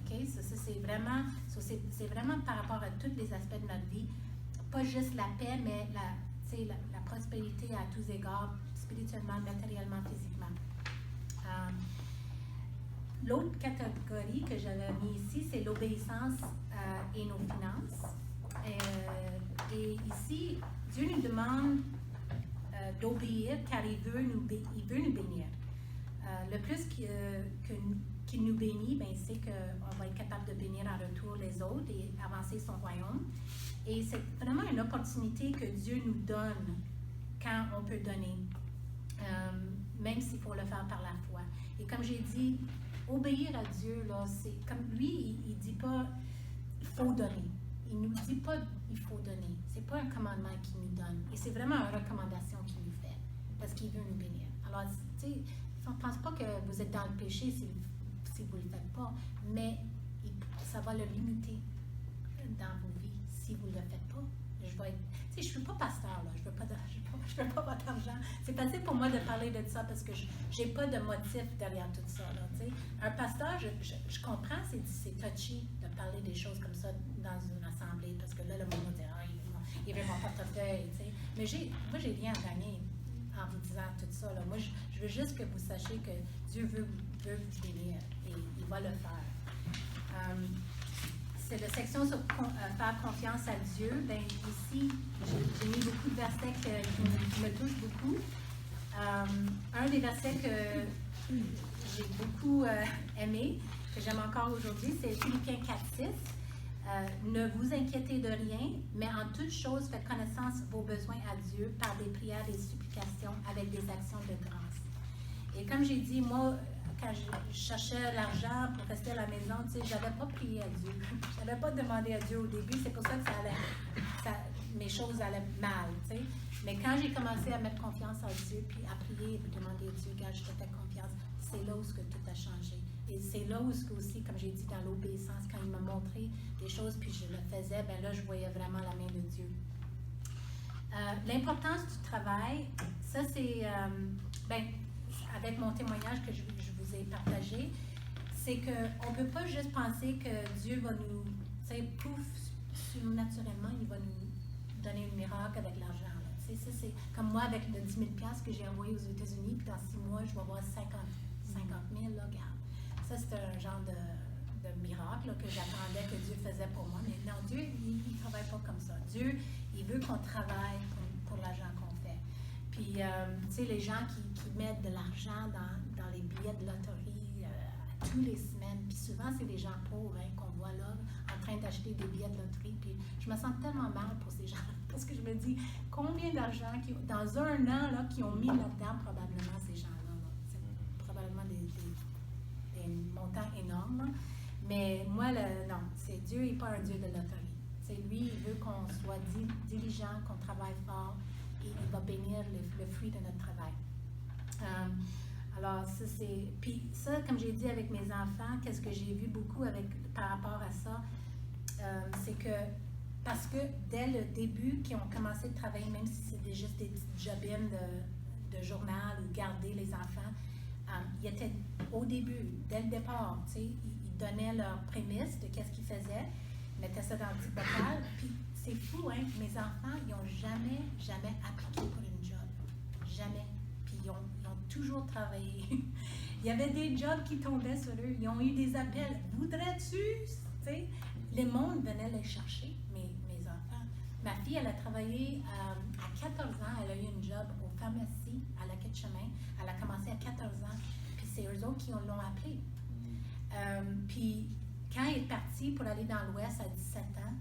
Okay? Ça, c'est vraiment par rapport à tous les aspects de notre vie. Pas juste la paix, mais la prospérité à tous égards, spirituellement, matériellement, physiquement. L'autre catégorie que j'avais mis ici, c'est l'obéissance et nos finances. Et ici, Dieu nous demande d'obéir car il veut nous bénir. Le plus qu'il nous bénit, c'est qu'on va être capable de bénir en retour les autres et avancer son royaume. Et c'est vraiment une opportunité que Dieu nous donne quand on peut donner, même s'il faut le faire par la foi. Et comme j'ai dit, obéir à Dieu, là, c'est comme lui, il ne dit pas il faut donner. Il ne nous dit pas il faut donner. Ce n'est pas un commandement qu'il nous donne. Et c'est vraiment une recommandation qu'il nous fait, parce qu'il veut nous bénir. Alors, tu sais, on ne pense pas que vous êtes dans le péché si vous ne le faites pas, mais ça va le limiter dans vos vies si vous ne le faites pas. Je ne suis pas pasteur, là. Je veux pas votre argent. C'est facile pour moi de parler de ça parce que je n'ai pas de motif derrière tout ça. Là, un pasteur, je comprends, c'est touchy de parler des choses comme ça dans une assemblée parce que là, le monde va dire « il veut mon portefeuille ». Mais moi, j'ai rien à gagner en vous disant tout ça. Là. Moi, je veux juste que vous sachiez que Dieu veut vous bénir et il va le faire. c'est la section sur faire confiance à Dieu. Ben, ici, j'ai mis beaucoup de versets qui me touchent beaucoup. Un des versets que j'ai beaucoup aimé, que j'aime encore aujourd'hui, c'est Philippiens 4:6. Ne vous inquiétez de rien, mais en toute chose, faites connaissance vos besoins à Dieu par des prières et des supplications avec des actions de grâce. Et comme j'ai dit, moi, quand je cherchais l'argent pour rester à la maison, tu sais, j'avais pas prié à Dieu. Je n'avais pas demandé à Dieu au début. C'est pour ça que mes choses allaient mal, tu sais. Mais quand j'ai commencé à mettre confiance en Dieu, puis à prier et demander à Dieu, quand je te fais confiance, c'est là où tout a changé. Et c'est là où aussi, comme j'ai dit, dans l'obéissance, quand il m'a montré des choses, puis je le faisais, ben là, je voyais vraiment la main de Dieu. L'importance du travail, ça c'est, avec mon témoignage que je vous ai partagé, c'est qu'on ne peut pas juste penser que Dieu va nous, tu sais, pouf, surnaturellement, il va nous donner un miracle avec l'argent. Ça, c'est comme moi avec le 10 000 $ que j'ai envoyé aux États-Unis, puis dans 6 mois, je vais avoir 50 000, là, regarde. Ça, c'est un genre de miracle là, que j'attendais que Dieu faisait pour moi. Mais non, Dieu, il ne travaille pas comme ça. Dieu, il veut qu'on travaille pour l'argent qu'on fait. Puis, tu sais, les gens qui mettent de l'argent dans les billets de loterie tous les semaines, puis souvent, c'est des gens pauvres qu'on voit là, en train d'acheter des billets de loterie. Puis, je me sens tellement mal pour ces gens-là, parce que je me dis, combien d'argent, dans un an, là, qui ont mis là-dedans, probablement, ces gens-là. Là. C'est probablement des montants énormes. Là. Mais moi, non, c'est Dieu n'est pas un Dieu de loterie. C'est lui, il veut qu'on soit diligent, qu'on travaille fort, et il va bénir le fruit de notre travail. Alors, ça, c'est... Puis ça, comme j'ai dit avec mes enfants, qu'est-ce que j'ai vu beaucoup par rapport à ça, c'est que, parce que dès le début, qu'ils ont commencé de travailler, même si c'était juste des petites jobines de journal ou garder les enfants, ils étaient au début, dès le départ, tu sais, ils donnaient leur prémisse de qu'est-ce qu'ils faisaient, ils mettaient ça dans le petit bocal, puis c'est fou, hein, mes enfants, ils n'ont jamais appliqué pour une job, jamais, puis ils ont toujours travaillé. Il y avait des jobs qui tombaient sur eux, ils ont eu des appels, voudrais-tu, tu sais, le monde venait les chercher, mes enfants. Ma fille, elle a travaillé à 14 ans, elle a eu une job aux pharmacies à la quai de chemin. Elle a commencé à 14 ans, puis c'est eux autres qui l'ont appelée. Puis quand elle est partie pour aller dans l'Ouest à 17 ans,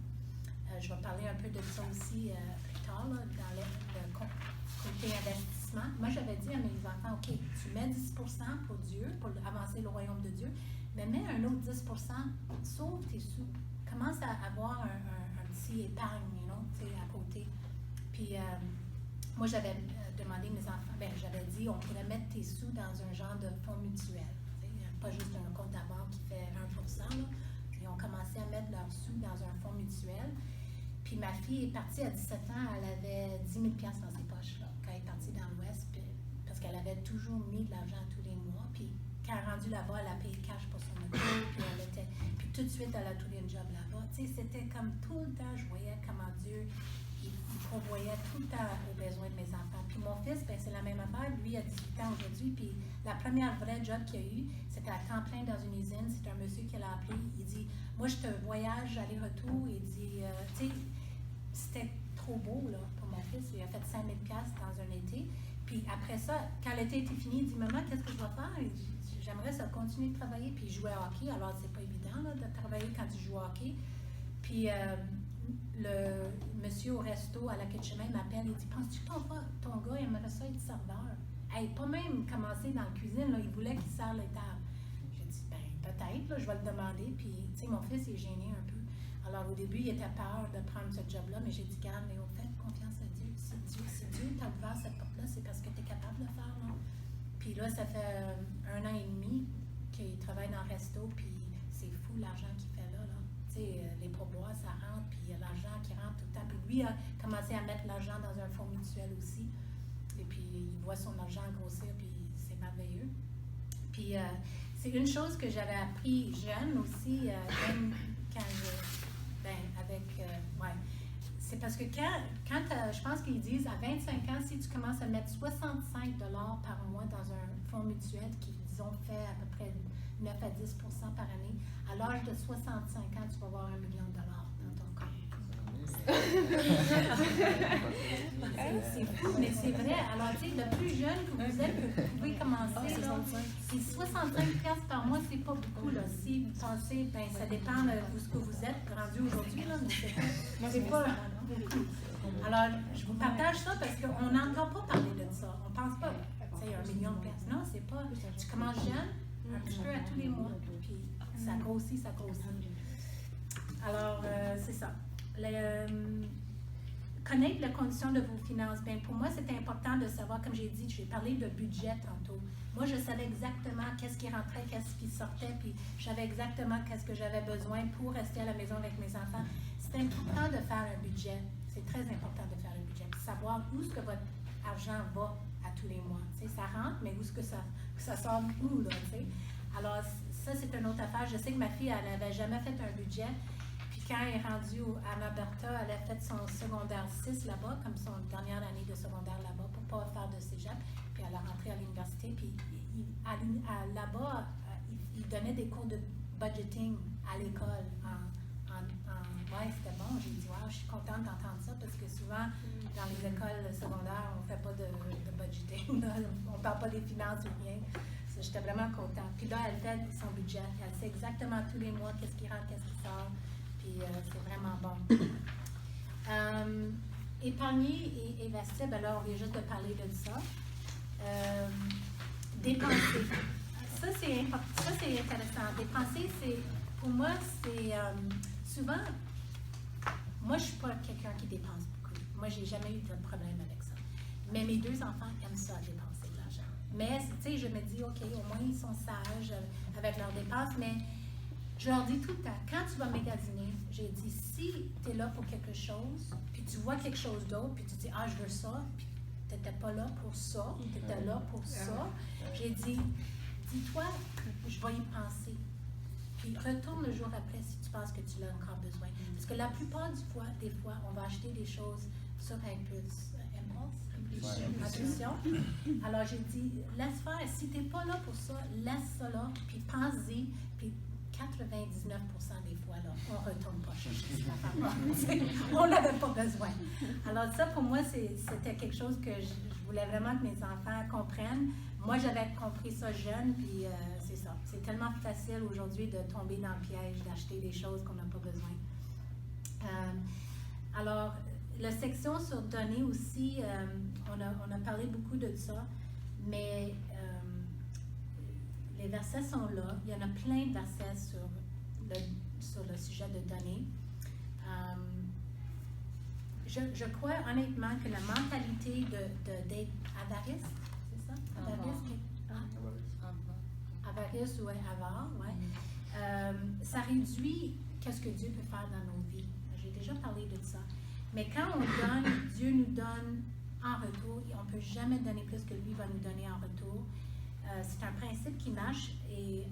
je vais parler un peu de ça aussi plus tard, là, dans le côté investissement. Moi, j'avais dit à mes enfants, OK, tu mets 10% pour Dieu, pour avancer le royaume de Dieu, mais mets un autre 10%, sauve tes sous. Commence à avoir un petit épargne, à côté. Puis, moi, j'avais demandé à mes enfants, j'avais dit, on pourrait mettre tes sous dans un genre de fonds mutuel. Pas juste un compte à banque qui fait 1%. Là. Ils ont commencé à mettre leurs sous dans un fonds mutuel. Puis ma fille est partie à 17 ans, elle avait 10 000 $ dans ses poches là, quand elle est partie dans l'Ouest, parce qu'elle avait toujours mis de l'argent tous les mois. Puis quand elle est rendue là-bas, elle a payé cash pour son auto, puis tout de suite, elle a trouvé une job là-bas. Tu sais, c'était comme tout le temps, je voyais comment Dieu, il pourvoyait tout le temps aux besoins de mes enfants. Puis mon fils, c'est la même affaire. Lui, il a 18 ans aujourd'hui, puis la première vraie job qu'il a eu, c'était à temps plein dans une usine. C'est un monsieur qui l'a appelé. Il dit, moi, je te voyage aller-retour. Il dit, tu sais, c'était trop beau, là, pour mon fils. Il a fait 5 000 $ dans un été. Puis après ça, quand l'été était fini, il dit, maman, qu'est-ce que je vais faire? Il dit, j'aimerais ça continuer de travailler. Puis il jouait au hockey. Alors, c'est pas évident, là, de travailler quand tu joues au hockey. Puis le monsieur au resto à la quai de chemin m'appelle et dit, penses-tu que ton gars aimerait ça être serveur? Hey, pas même commencer dans la cuisine, là, il voulait qu'il serve les tables. J'ai dit, peut-être, là, je vais le demander. Puis, tu sais, mon fils est gêné un peu. Alors, au début, il était peur de prendre ce job-là, mais j'ai dit, garde, Léo, fais confiance à Dieu. Si Dieu t'a ouvert cette porte-là, c'est parce que tu es capable de le faire, là. Puis là, ça fait 1 an et demi qu'il travaille dans le resto, puis c'est fou l'argent qu'il fait là. Tu sais, les pourboires, ça rentre, puis il y a l'argent qui rentre tout le temps. Puis lui a commencé à mettre l'argent dans un fonds mutuel aussi. Et puis, il voit son argent grossir, puis c'est merveilleux. Puis, c'est une chose que j'avais appris jeune aussi, même quand c'est parce que quand je pense qu'ils disent à 25 ans, si tu commences à mettre 65 $ par mois dans un fonds mutuel qui, disons, fait à peu près 9 à 10 % par année. À l'âge de 65 ans, tu vas avoir $1 million dans ton compte. C'est fou, mais c'est vrai. Alors, tu sais, le plus jeune que vous êtes, vous pouvez commencer. C'est 65$ par mois, c'est pas beaucoup. Là. Si vous pensez, ben, ça dépend de ce que vous êtes rendu aujourd'hui, là, mais c'est pas beaucoup. Alors, je vous partage ça parce qu'on n'entend pas parler de ça. On pense pas, tu sais, $1 million. Non, c'est pas. Tu commences jeune, un petit peu à tous les mois, puis ça grossit, ça grossit. Alors, c'est ça. Connaître les conditions de vos finances. Bien, pour moi, c'est important de savoir, comme j'ai dit, j'ai parlé de budget tantôt. Moi, je savais exactement qu'est-ce qui rentrait, qu'est-ce qui sortait, puis je savais exactement qu'est-ce que j'avais besoin pour rester à la maison avec mes enfants. C'est important de faire un budget. C'est très important de faire un budget. Puis savoir où est-ce que votre argent va à tous les mois. Tu sais, ça rentre, mais où est-ce que ça sort où, là, tu sais. Alors, ça, c'est une autre affaire. Je sais que ma fille, elle n'avait jamais fait un budget. Quand elle est rendue à Alberta, elle a fait son secondaire 6 là-bas, comme son dernière année de secondaire là-bas, pour ne pas faire de cégep. Puis elle a rentré à l'université. Puis là-bas, il donnait des cours de budgeting à l'école. Ouais, c'était bon. J'ai dit, wow, je suis contente d'entendre ça parce que souvent, dans les écoles secondaires, on ne fait pas de budgeting. On ne parle pas des finances ou rien. J'étais vraiment contente. Puis là, elle fait son budget. Elle sait exactement tous les mois qu'est-ce qui rentre, qu'est-ce qui sort. Puis c'est vraiment bon. Épargner et investir, ben là, on vient juste de parler de ça. Dépenser. Ça, c'est intéressant. Dépenser, pour moi, c'est souvent, moi, je ne suis pas quelqu'un qui dépense beaucoup. Moi, je n'ai jamais eu de problème avec ça. Mais mes 2 enfants aiment ça, dépenser de l'argent. Mais, tu sais, je me dis, OK, au moins, ils sont sages avec leurs dépenses, mais je leur dis tout le temps, quand tu vas magasiner, j'ai dit, si tu es là pour quelque chose, puis tu vois quelque chose d'autre, puis tu dis, ah, je veux ça, puis tu n'étais pas là pour ça, tu étais là pour ça, j'ai dit, dis-toi, je vais y penser. Puis retourne le jour après si tu penses que tu l'as encore besoin. Parce que la plupart des fois, on va acheter des choses sur impulsion. Alors j'ai dit, laisse faire. Si tu n'es pas là pour ça, laisse ça là, puis pense-y, puis 99% des fois, là, on ne retourne pas chercher cette affaire. On n'avait pas besoin. Alors ça, pour moi, c'était quelque chose que je voulais vraiment que mes enfants comprennent. Moi, j'avais compris ça jeune, puis c'est ça. C'est tellement facile aujourd'hui de tomber dans le piège, d'acheter des choses qu'on n'a pas besoin. Alors, la section sur donner aussi, on a parlé beaucoup de ça, mais les versets sont là. Il y en a plein de versets sur le sujet de donner. Je crois honnêtement que la mentalité d'être avarice, c'est ça? Avarice ou avare, ouais. Ça réduit qu'est-ce que Dieu peut faire dans nos vies. J'ai déjà parlé de ça. Mais quand on donne, Dieu nous donne en retour et on ne peut jamais donner plus que lui va nous donner en retour. C'est un principe qui marche et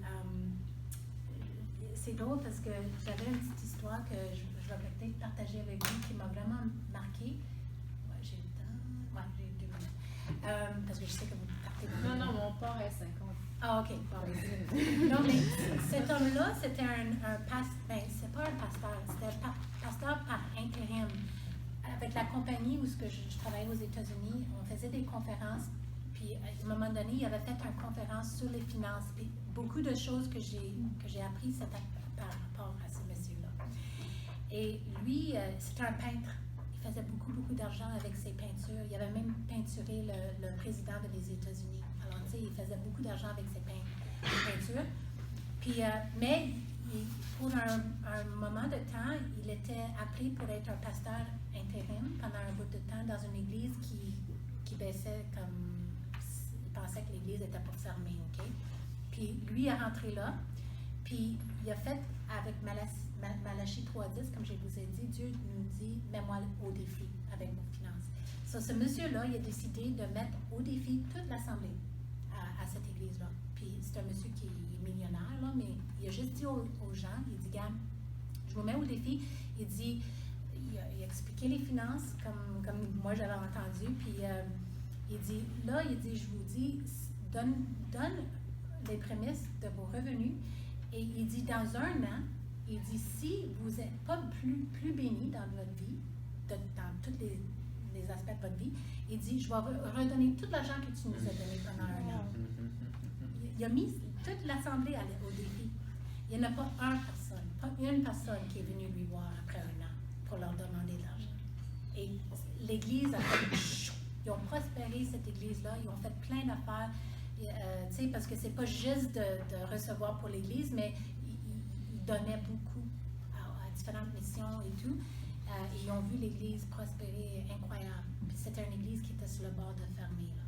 c'est drôle parce que j'avais une petite histoire que je vais peut-être partager avec vous qui m'a vraiment marquée. Ouais, j'ai le temps. Ouais, j'ai 2 minutes. Parce que je sais que vous partez. Non, mon port est 50. Ah, OK. Bon. Non, mais cet homme-là, c'était un pasteur. Ben, c'est pas un pasteur, c'était un pasteur par intérim. Avec la compagnie où je travaillais aux États-Unis, on faisait des conférences. Puis, à un moment donné, il avait fait une conférence sur les finances. Puis, beaucoup de choses que j'ai apprises, c'était par rapport à ce monsieur-là. Et lui, c'était un peintre. Il faisait beaucoup d'argent avec ses peintures. Il avait même peinturé le président des États-Unis. Alors, tu sais, il faisait beaucoup d'argent avec ses peintures. Puis, mais pour un moment de temps, il était appelé pour être un pasteur intérim pendant un bout de temps dans une église qui baissait comme... Il pensait que l'église était pour fermer, OK? Puis lui est rentré là, puis il a fait avec Malachie 3.10, comme je vous ai dit, Dieu nous dit, mets-moi au défi avec vos finances. So, ce monsieur-là, il a décidé de mettre au défi toute l'assemblée à cette église-là. Puis c'est un monsieur qui est millionnaire, là, mais il a juste dit aux gens, il dit, gars, je vous mets au défi. Il dit, il a expliqué les finances comme moi j'avais entendu, puis il dit, je vous dis, donne les prémices de vos revenus. Et il dit, dans un an, il dit, si vous n'êtes pas plus béni dans votre vie, dans tous les aspects de votre vie, il dit, je vais redonner tout l'argent que tu nous as donné pendant un an. Il a mis toute l'Assemblée au défi. Il n'y en a pas une personne qui est venue lui voir après un an pour leur demander de l'argent. Et l'Église a fait, ils ont prospéré cette Église-là, ils ont fait plein d'affaires, parce que c'est pas juste de recevoir pour l'Église, mais ils donnaient beaucoup à différentes missions et tout. Ils ont vu l'Église prospérer incroyable. Puis c'était une Église qui était sur le bord de fermer. Là,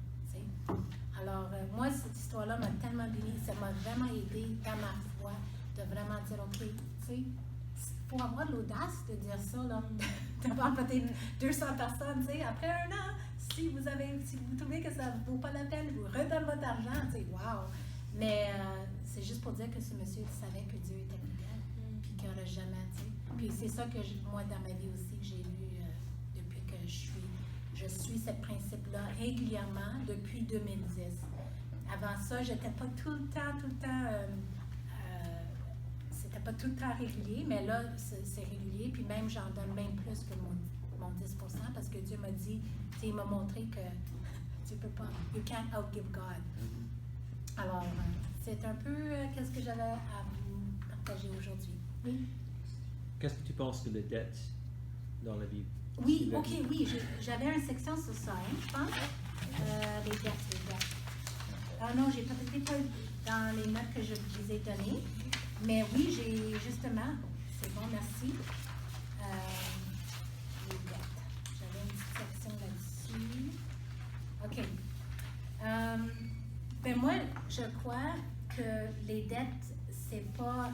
alors, moi, cette histoire-là m'a tellement bénie, ça m'a vraiment aidé dans ma foi de vraiment dire, OK, tu sais, pour avoir l'audace de dire ça, là, devant peut-être 200 personnes, tu sais, après un an, si vous trouvez que ça ne vaut pas la peine, vous redonnez votre argent, tu sais, wow! Mais c'est juste pour dire que ce monsieur savait que Dieu était fidèle, puis qu'il n'aurait jamais, tu sais. Puis c'est ça que moi, dans ma vie aussi, que j'ai lu depuis que je suis ce principe-là régulièrement depuis 2010. Avant ça, j'étais pas tout le temps, c'était pas tout le temps régulier, mais là, c'est régulier, puis même j'en donne même plus que mon 10%, parce que Dieu m'a dit, il m'a montré que tu peux pas, you can't outgive God. Alors, c'est un peu qu'est-ce que j'avais à vous partager aujourd'hui. Oui? Qu'est-ce que tu penses de la dette dans la vie? Oui, ok, oui, j'avais une section sur ça, je pense. Les dettes. Ah non, j'ai peut-être pas dans les notes que je vous ai données, mais oui, j'ai justement, c'est bon, merci. Les dettes. J'avais une petite section là-dessus. OK. Ben moi, je crois que les dettes, c'est pas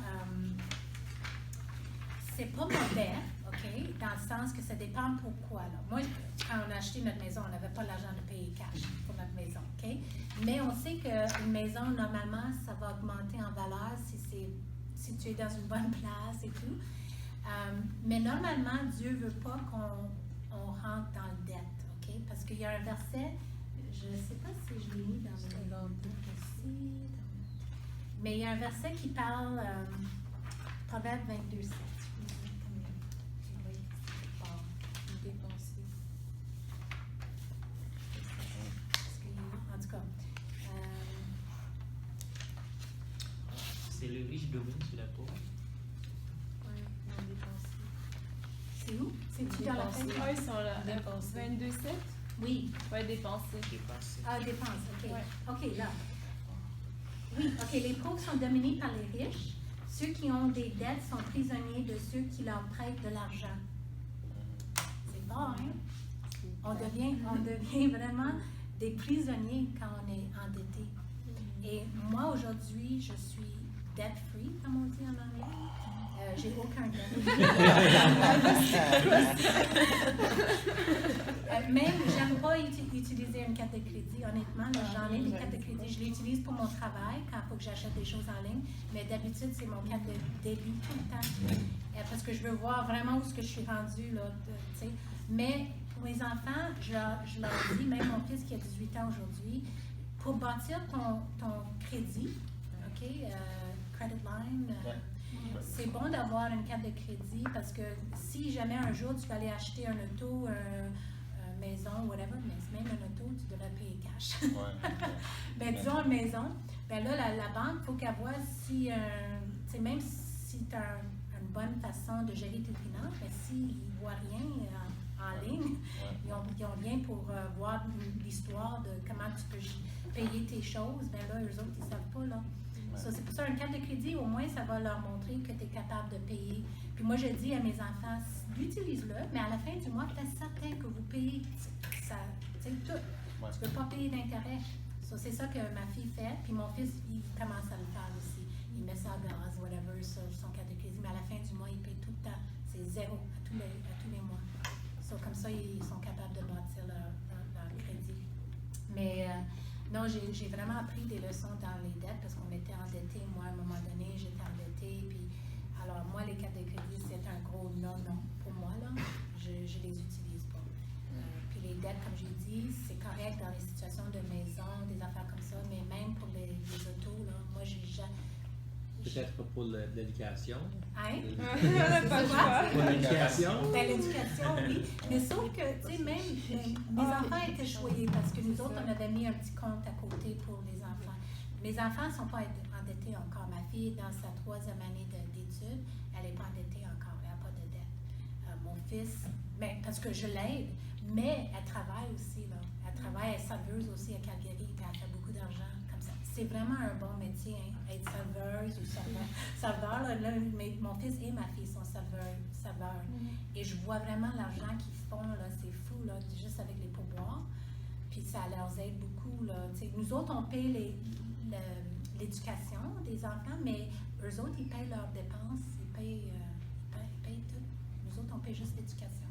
mauvais, OK, dans le sens que ça dépend pourquoi. Là. Moi, quand on a acheté notre maison, on n'avait pas l'argent de payer cash pour notre maison, OK? Mais on sait qu'une maison, normalement, ça va augmenter en valeur si tu es dans une bonne place et tout. Mais normalement, Dieu ne veut pas qu'on rentre dans le dette, OK? Parce qu'il y a un verset, je ne sais pas si je l'ai mis dans mon livre ici, mais il y a un verset qui parle, Proverbe 22:7. En tout cas, c'est le riche domine sur la pauvre. c'est où? C'est-tu dans la fin? Oui, ils sont là. 22,7? Oui. Oui, dépenser. Ah, dépenses, OK. Ouais. OK, là. Oui, OK, les pauvres sont dominés par les riches. Ceux qui ont des dettes sont prisonniers de ceux qui leur prêtent de l'argent. C'est fort, hein? On devient vraiment des prisonniers quand on est endetté. Et moi, aujourd'hui, je suis debt-free, comme on dit en anglais. J'ai aucun dette. Même, j'aime pas utiliser une carte de crédit. Honnêtement, là, j'en ai des cartes de crédit. Je l'utilise pour mon travail quand il faut que j'achète des choses en ligne. Mais d'habitude, c'est mon carte de débit tout le temps. Parce que je veux voir vraiment où est-ce que je suis rendue, là, tu sais. Mais pour mes enfants, je leur dis, même mon fils qui a 18 ans aujourd'hui, pour bâtir ton crédit, OK, credit line, c'est bon d'avoir une carte de crédit parce que si jamais un jour tu vas aller acheter un auto, une maison, whatever, mais même un auto, tu devrais payer cash. Ben, disons une maison, ben là, la banque, il faut qu'elle voit si, même si tu as une bonne façon de gérer tes finances, mais s'ils ne voient rien en ligne, ils ont bien pour voir l'histoire de comment tu peux payer tes choses, ben là, eux autres, ils ne savent pas, là. So, c'est pour ça, une carte de crédit, au moins, ça va leur montrer que tu es capable de payer. Puis moi, je dis à mes enfants, utilise-le, mais à la fin du mois, faites certain que vous payez ça, tout. Tu ne veux pas payer d'intérêt. So, c'est ça que ma fille fait. Puis mon fils, il commence à le faire aussi. Il met ça à gaz, whatever, sur son carte de crédit, mais à la fin du mois, il paye tout le temps. C'est zéro à tous les mois. So, comme ça, ils sont capables de bâtir leur crédit. Mais non, j'ai vraiment appris des leçons dans les dettes parce qu'on était endettés. Moi, à un moment donné, j'étais endettée. Puis, alors, moi, les cartes de crédit, c'est un gros non pour moi, là. Je les utilise pas. Puis les dettes, comme j'ai dit, dit, c'est correct dans les situations de maison, des affaires comme ça, mais même pour les autos, là, moi, j'ai jamais... Peut-être pour l'éducation. Hein? On n'a pas le choix. Pour l'éducation. Ben, l'éducation, oui. Mais sauf que, tu sais, même mes enfants étaient choyés parce que nous autres, on avait mis un petit compte à côté pour les enfants. Mes enfants ne sont pas endettés encore. Ma fille est dans sa 3e année d'études. Elle n'est pas endettée encore. Elle n'a pas de dette. Mon fils, ben, parce que je l'aide, mais elle travaille aussi, là. Elle travaille, elle est serveuse aussi à Calgary, puis elle fait beaucoup d'argent comme ça. C'est vraiment un bon métier, hein, être serveuse ou serveur. Là, mon fils et ma fille sont serveurs. Et je vois vraiment l'argent qu'ils font, là, c'est fou, là, juste avec les pourboires. Puis ça leur aide beaucoup, là. T'sais, nous autres, on paye l'éducation des enfants, mais eux autres, ils payent leurs dépenses, ils payent tout. Nous autres, on paye juste l'éducation.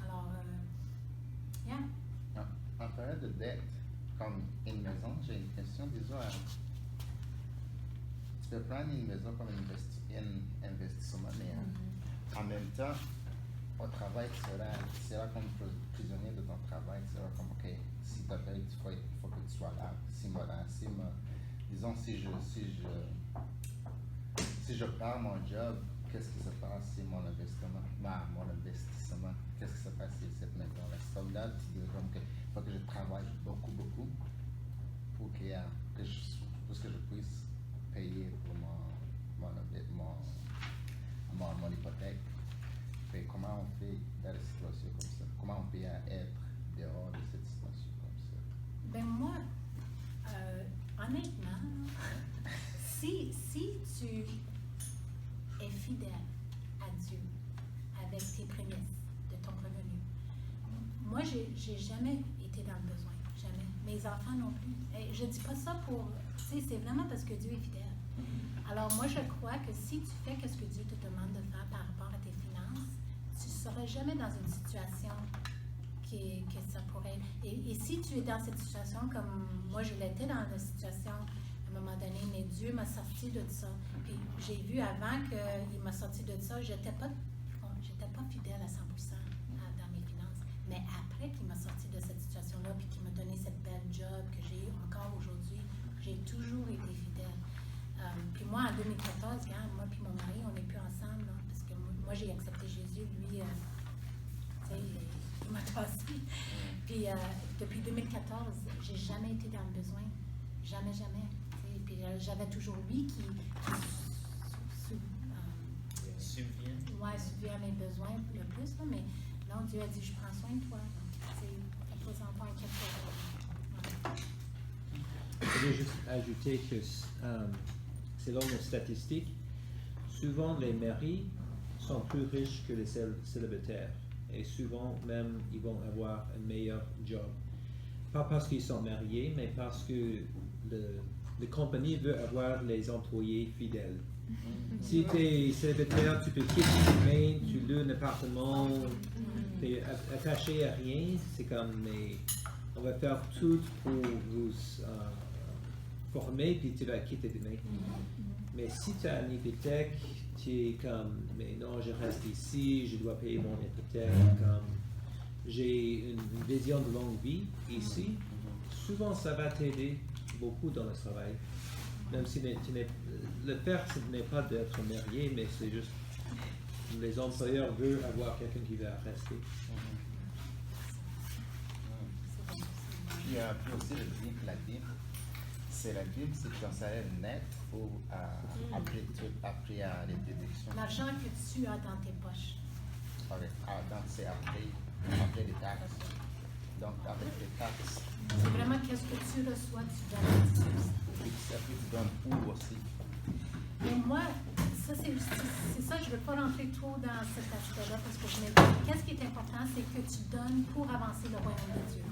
Alors, yeah. En période de dette, comme une maison, j'ai une question. Disons, tu peux prendre une maison comme un investissement, mais en même temps, au travail, tu seras comme prisonnier de ton travail. Tu seras comme, OK, si tu as payé, il faut que tu sois là. Disons, si je perds mon job, qu'est-ce qui se passe si mon investissement, qu'est-ce qui se passe si cette maison-là? Comme là, tu dis comme que faut que je travaille beaucoup pour que je puisse payer pour mon hypothèque. Et comment on fait dans des situations comme ça? Comment on peut être dehors de cette situation comme ça? Ben moi, honnêtement, si tu es fidèle à Dieu avec tes prémices de ton revenu, moi, j'ai jamais été dans le besoin, jamais. Mes enfants non plus. Et je dis pas ça pour, tu sais, c'est vraiment parce que Dieu est fidèle. Alors moi, je crois que si tu fais ce que Dieu te demande de faire par rapport à tes finances, tu ne seras jamais dans une situation que ça pourrait... Et si tu es dans cette situation comme moi, je l'étais dans la situation à un moment donné, mais Dieu m'a sorti de ça. Puis j'ai vu avant qu'il m'a sorti de ça, j'étais pas fidèle à 100% dans mes finances. Mais après qu'il m'a sorti de cette situation-là, puis qu'il m'a donné cette belle job que j'ai eu encore aujourd'hui, j'ai toujours été fidèle. Puis moi, en 2014, moi puis mon mari, on n'est plus ensemble, là, parce que moi, j'ai accepté Jésus, lui, tu sais, il m'a tassé. Puis depuis 2014, j'ai jamais été dans le besoin. Jamais. T'sais. Puis j'avais toujours lui qui subvient à mes besoins le plus, là, mais non, Dieu a dit, je prends soin de toi. Fais-toi-en pas inquiète. Je vais juste ajouter que selon les statistiques, souvent les maris sont plus riches que les célibataires. Et souvent même, ils vont avoir un meilleur job. Pas parce qu'ils sont mariés, mais parce que la compagnie veut avoir les employés fidèles. Si tu es célibataire, tu peux quitter Maine, tu loues un appartement, tu es attaché à rien. C'est comme, mais on va faire tout pour vous former, puis tu vas quitter demain. Mais si tu as une hypothèque, tu es comme, mais non, je reste ici, je dois payer mon hypothèque, comme, j'ai une vision de longue vie ici, souvent ça va t'aider beaucoup dans le travail. Même si le faire, ce n'est pas d'être marié, mais c'est juste, les employeurs veulent avoir quelqu'un qui va rester. Puis aussi la Bible, c'est ton salaire net ou après les déductions? L'argent que tu as dans tes poches. Okay. Donc c'est après les taxes. Donc avec les taxes. C'est vraiment qu'est-ce que tu reçois, tu donnes. Après tu donnes où aussi? Mais moi, ça c'est ça, je ne veux pas rentrer trop dans cet aspect-là parce que je me dis, qu'est-ce qui est important, c'est que tu donnes pour avancer le royaume de Dieu.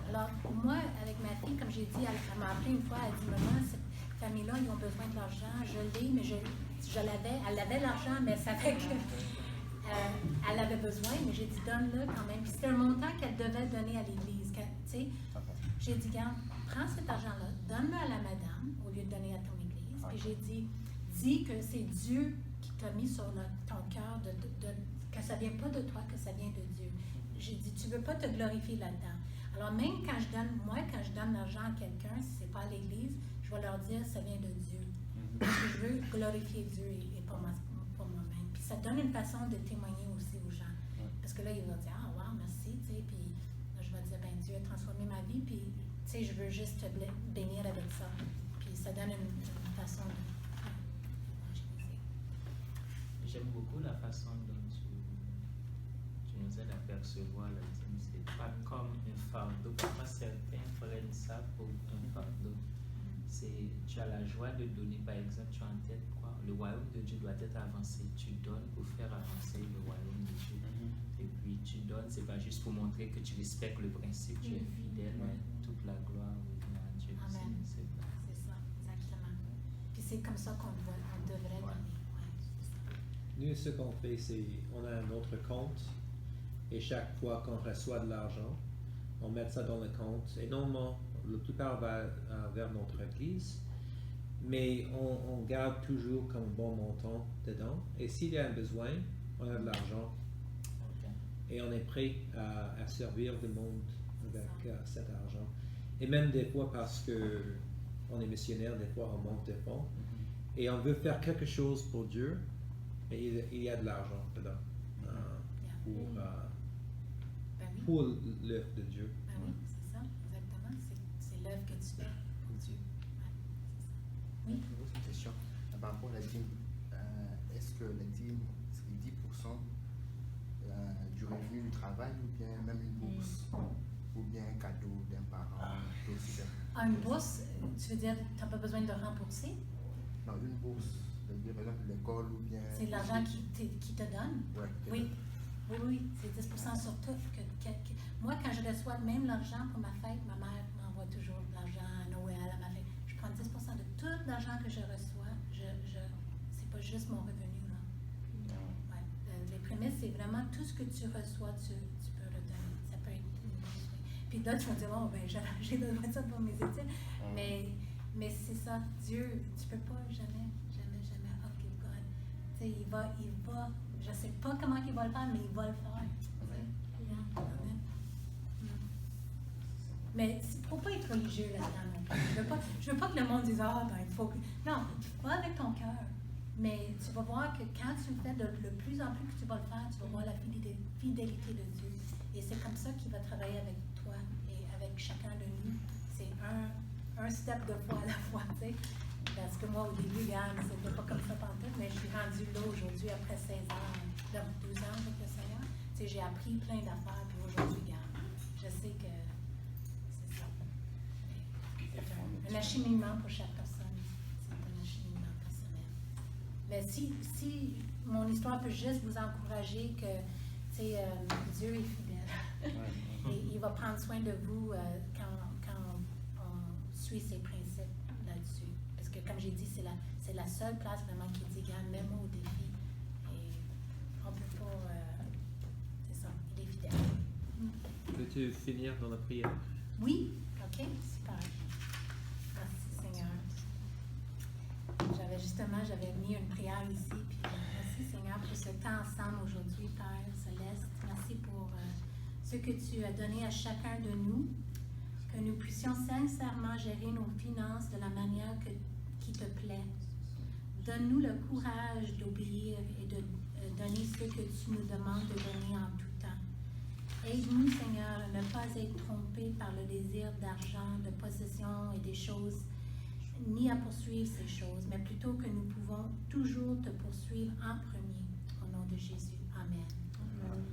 Alors, moi, avec ma fille, comme j'ai dit, elle m'a appelé une fois, elle a dit, maman, cette famille-là, ils ont besoin de l'argent, je l'ai, mais elle avait l'argent, mais elle savait qu'elle avait besoin, mais j'ai dit, donne-le quand même. Puis c'était un montant qu'elle devait donner à l'église, tu sais. J'ai dit, regarde, prends cet argent-là, donne-le à la madame, au lieu de donner à ton église. Puis j'ai dit, dis que c'est Dieu qui t'a mis sur ton cœur, que ça ne vient pas de toi, que ça vient de Dieu. j'ai dit, tu ne veux pas te glorifier là-dedans. Alors même quand je donne l'argent à quelqu'un, si ce n'est pas à l'Église, je vais leur dire, ça vient de Dieu. Parce que je veux glorifier Dieu et pas moi-même. Puis ça donne une façon de témoigner aussi aux gens. Parce que là, ils vont dire, ah, wow, merci, tu sais, puis là, je vais dire, ben Dieu a transformé ma vie, puis, tu sais, je veux juste te bénir avec ça. Puis ça donne une façon d'évangéliser. J'aime beaucoup la façon dont tu nous aides à percevoir la dîme. C'est pas comme un fardeau. Parfois, certains prennent ça pour un fardeau. Tu as la joie de donner, par exemple, tu as en tête quoi? Le royaume de Dieu doit être avancé. Tu donnes pour faire avancer le royaume de Dieu. Et puis tu donnes, c'est pas juste pour montrer que tu respectes le principe, tu es fidèle, mais toute la gloire revient à Dieu. Amen. C'est ça, exactement. Puis c'est comme ça qu'on devrait donner. Ouais, c'est ça. Nous, ce qu'on fait, c'est on a un autre compte et chaque fois qu'on reçoit de l'argent, on met ça dans le compte. Et normalement, la plupart va vers notre église, mais on garde toujours comme bon montant dedans. Et s'il y a un besoin, on a de l'argent et on est prêt à servir le monde avec cet argent. Et même des fois, parce que on est missionnaire, des fois on manque de fonds et on veut faire quelque chose pour Dieu, et il y a de l'argent dedans pour l'œuvre de Dieu. Ben oui, c'est ça, exactement. C'est l'œuvre que tu fais pour Dieu. Ouais, c'est ça. Oui. Une question. Par rapport à la dîme, est-ce que la dîme, c'est 10% du revenu du travail ou bien même une bourse ou bien un cadeau d'un parent? Une bourse, tu veux dire, tu n'as pas besoin de rembourser? Non, une bourse, par exemple l'école ou bien... C'est l'argent qui te donne? Ouais, oui. Oui, c'est 10% sur tout. Moi, quand je reçois même l'argent pour ma fête, ma mère m'envoie toujours de l'argent à Noël, à ma fête. Je prends 10% de tout l'argent que je reçois. C'est pas juste mon revenu, là. Ouais. Les prémices, c'est vraiment tout ce que tu reçois, tu peux le donner. Ça peut être une bourse, oui. Puis là, tu vas dire, oh, ben, j'ai besoin de ça pour mes études. Mais c'est ça, Dieu, tu peux pas jamais, OK, God. Tu sais, il va, je sais pas comment il va le faire, mais il va le faire. Amen. Mais il ne faut pas être religieux là-dedans non plus. Je veux pas que le monde dise, ah, ben, il faut que... Non, va avec ton cœur. Mais tu vas voir que quand tu le fais, de plus en plus que tu vas le faire, tu vas voir la fidélité de Dieu. Et c'est comme ça qu'il va travailler avec toi et avec chacun de nous. C'est un step de fois à la fois, tu sais. Parce que moi, au début, c'était pas comme ça partout, mais je suis rendue là aujourd'hui après 16 ans, 12 ans avec le Seigneur. Tu sais, j'ai appris plein d'affaires, puis aujourd'hui, je sais que c'est ça. C'est un acheminement pour chaque personne. C'est un acheminement personnel. Mais si mon histoire peut juste vous encourager que, tu sais, Dieu est fidèle. Et il va prendre soin de vous quand on suit ses principes là-dessus. Parce que, comme j'ai dit, c'est la seule place vraiment qui dit, regarde, mets-moi au défi. Et on ne peut pas... c'est ça, il est fidèle. Peux-tu finir dans la prière? Oui, OK, super. Merci, Seigneur. J'avais mis une prière ici, puis merci, Seigneur, pour ce temps ensemble aujourd'hui, Père Céleste. Merci pour ce que tu as donné à chacun de nous, que nous puissions sincèrement gérer nos finances de la manière qui te plaît. Donne-nous le courage d'obéir et de donner ce que tu nous demandes de donner en tout temps. Aide-nous, Seigneur, à ne pas être trompés par le désir d'argent, de possession et des choses, ni à poursuivre ces choses, mais plutôt que nous pouvons toujours te poursuivre en premier. Au nom de Jésus. Amen. Amen.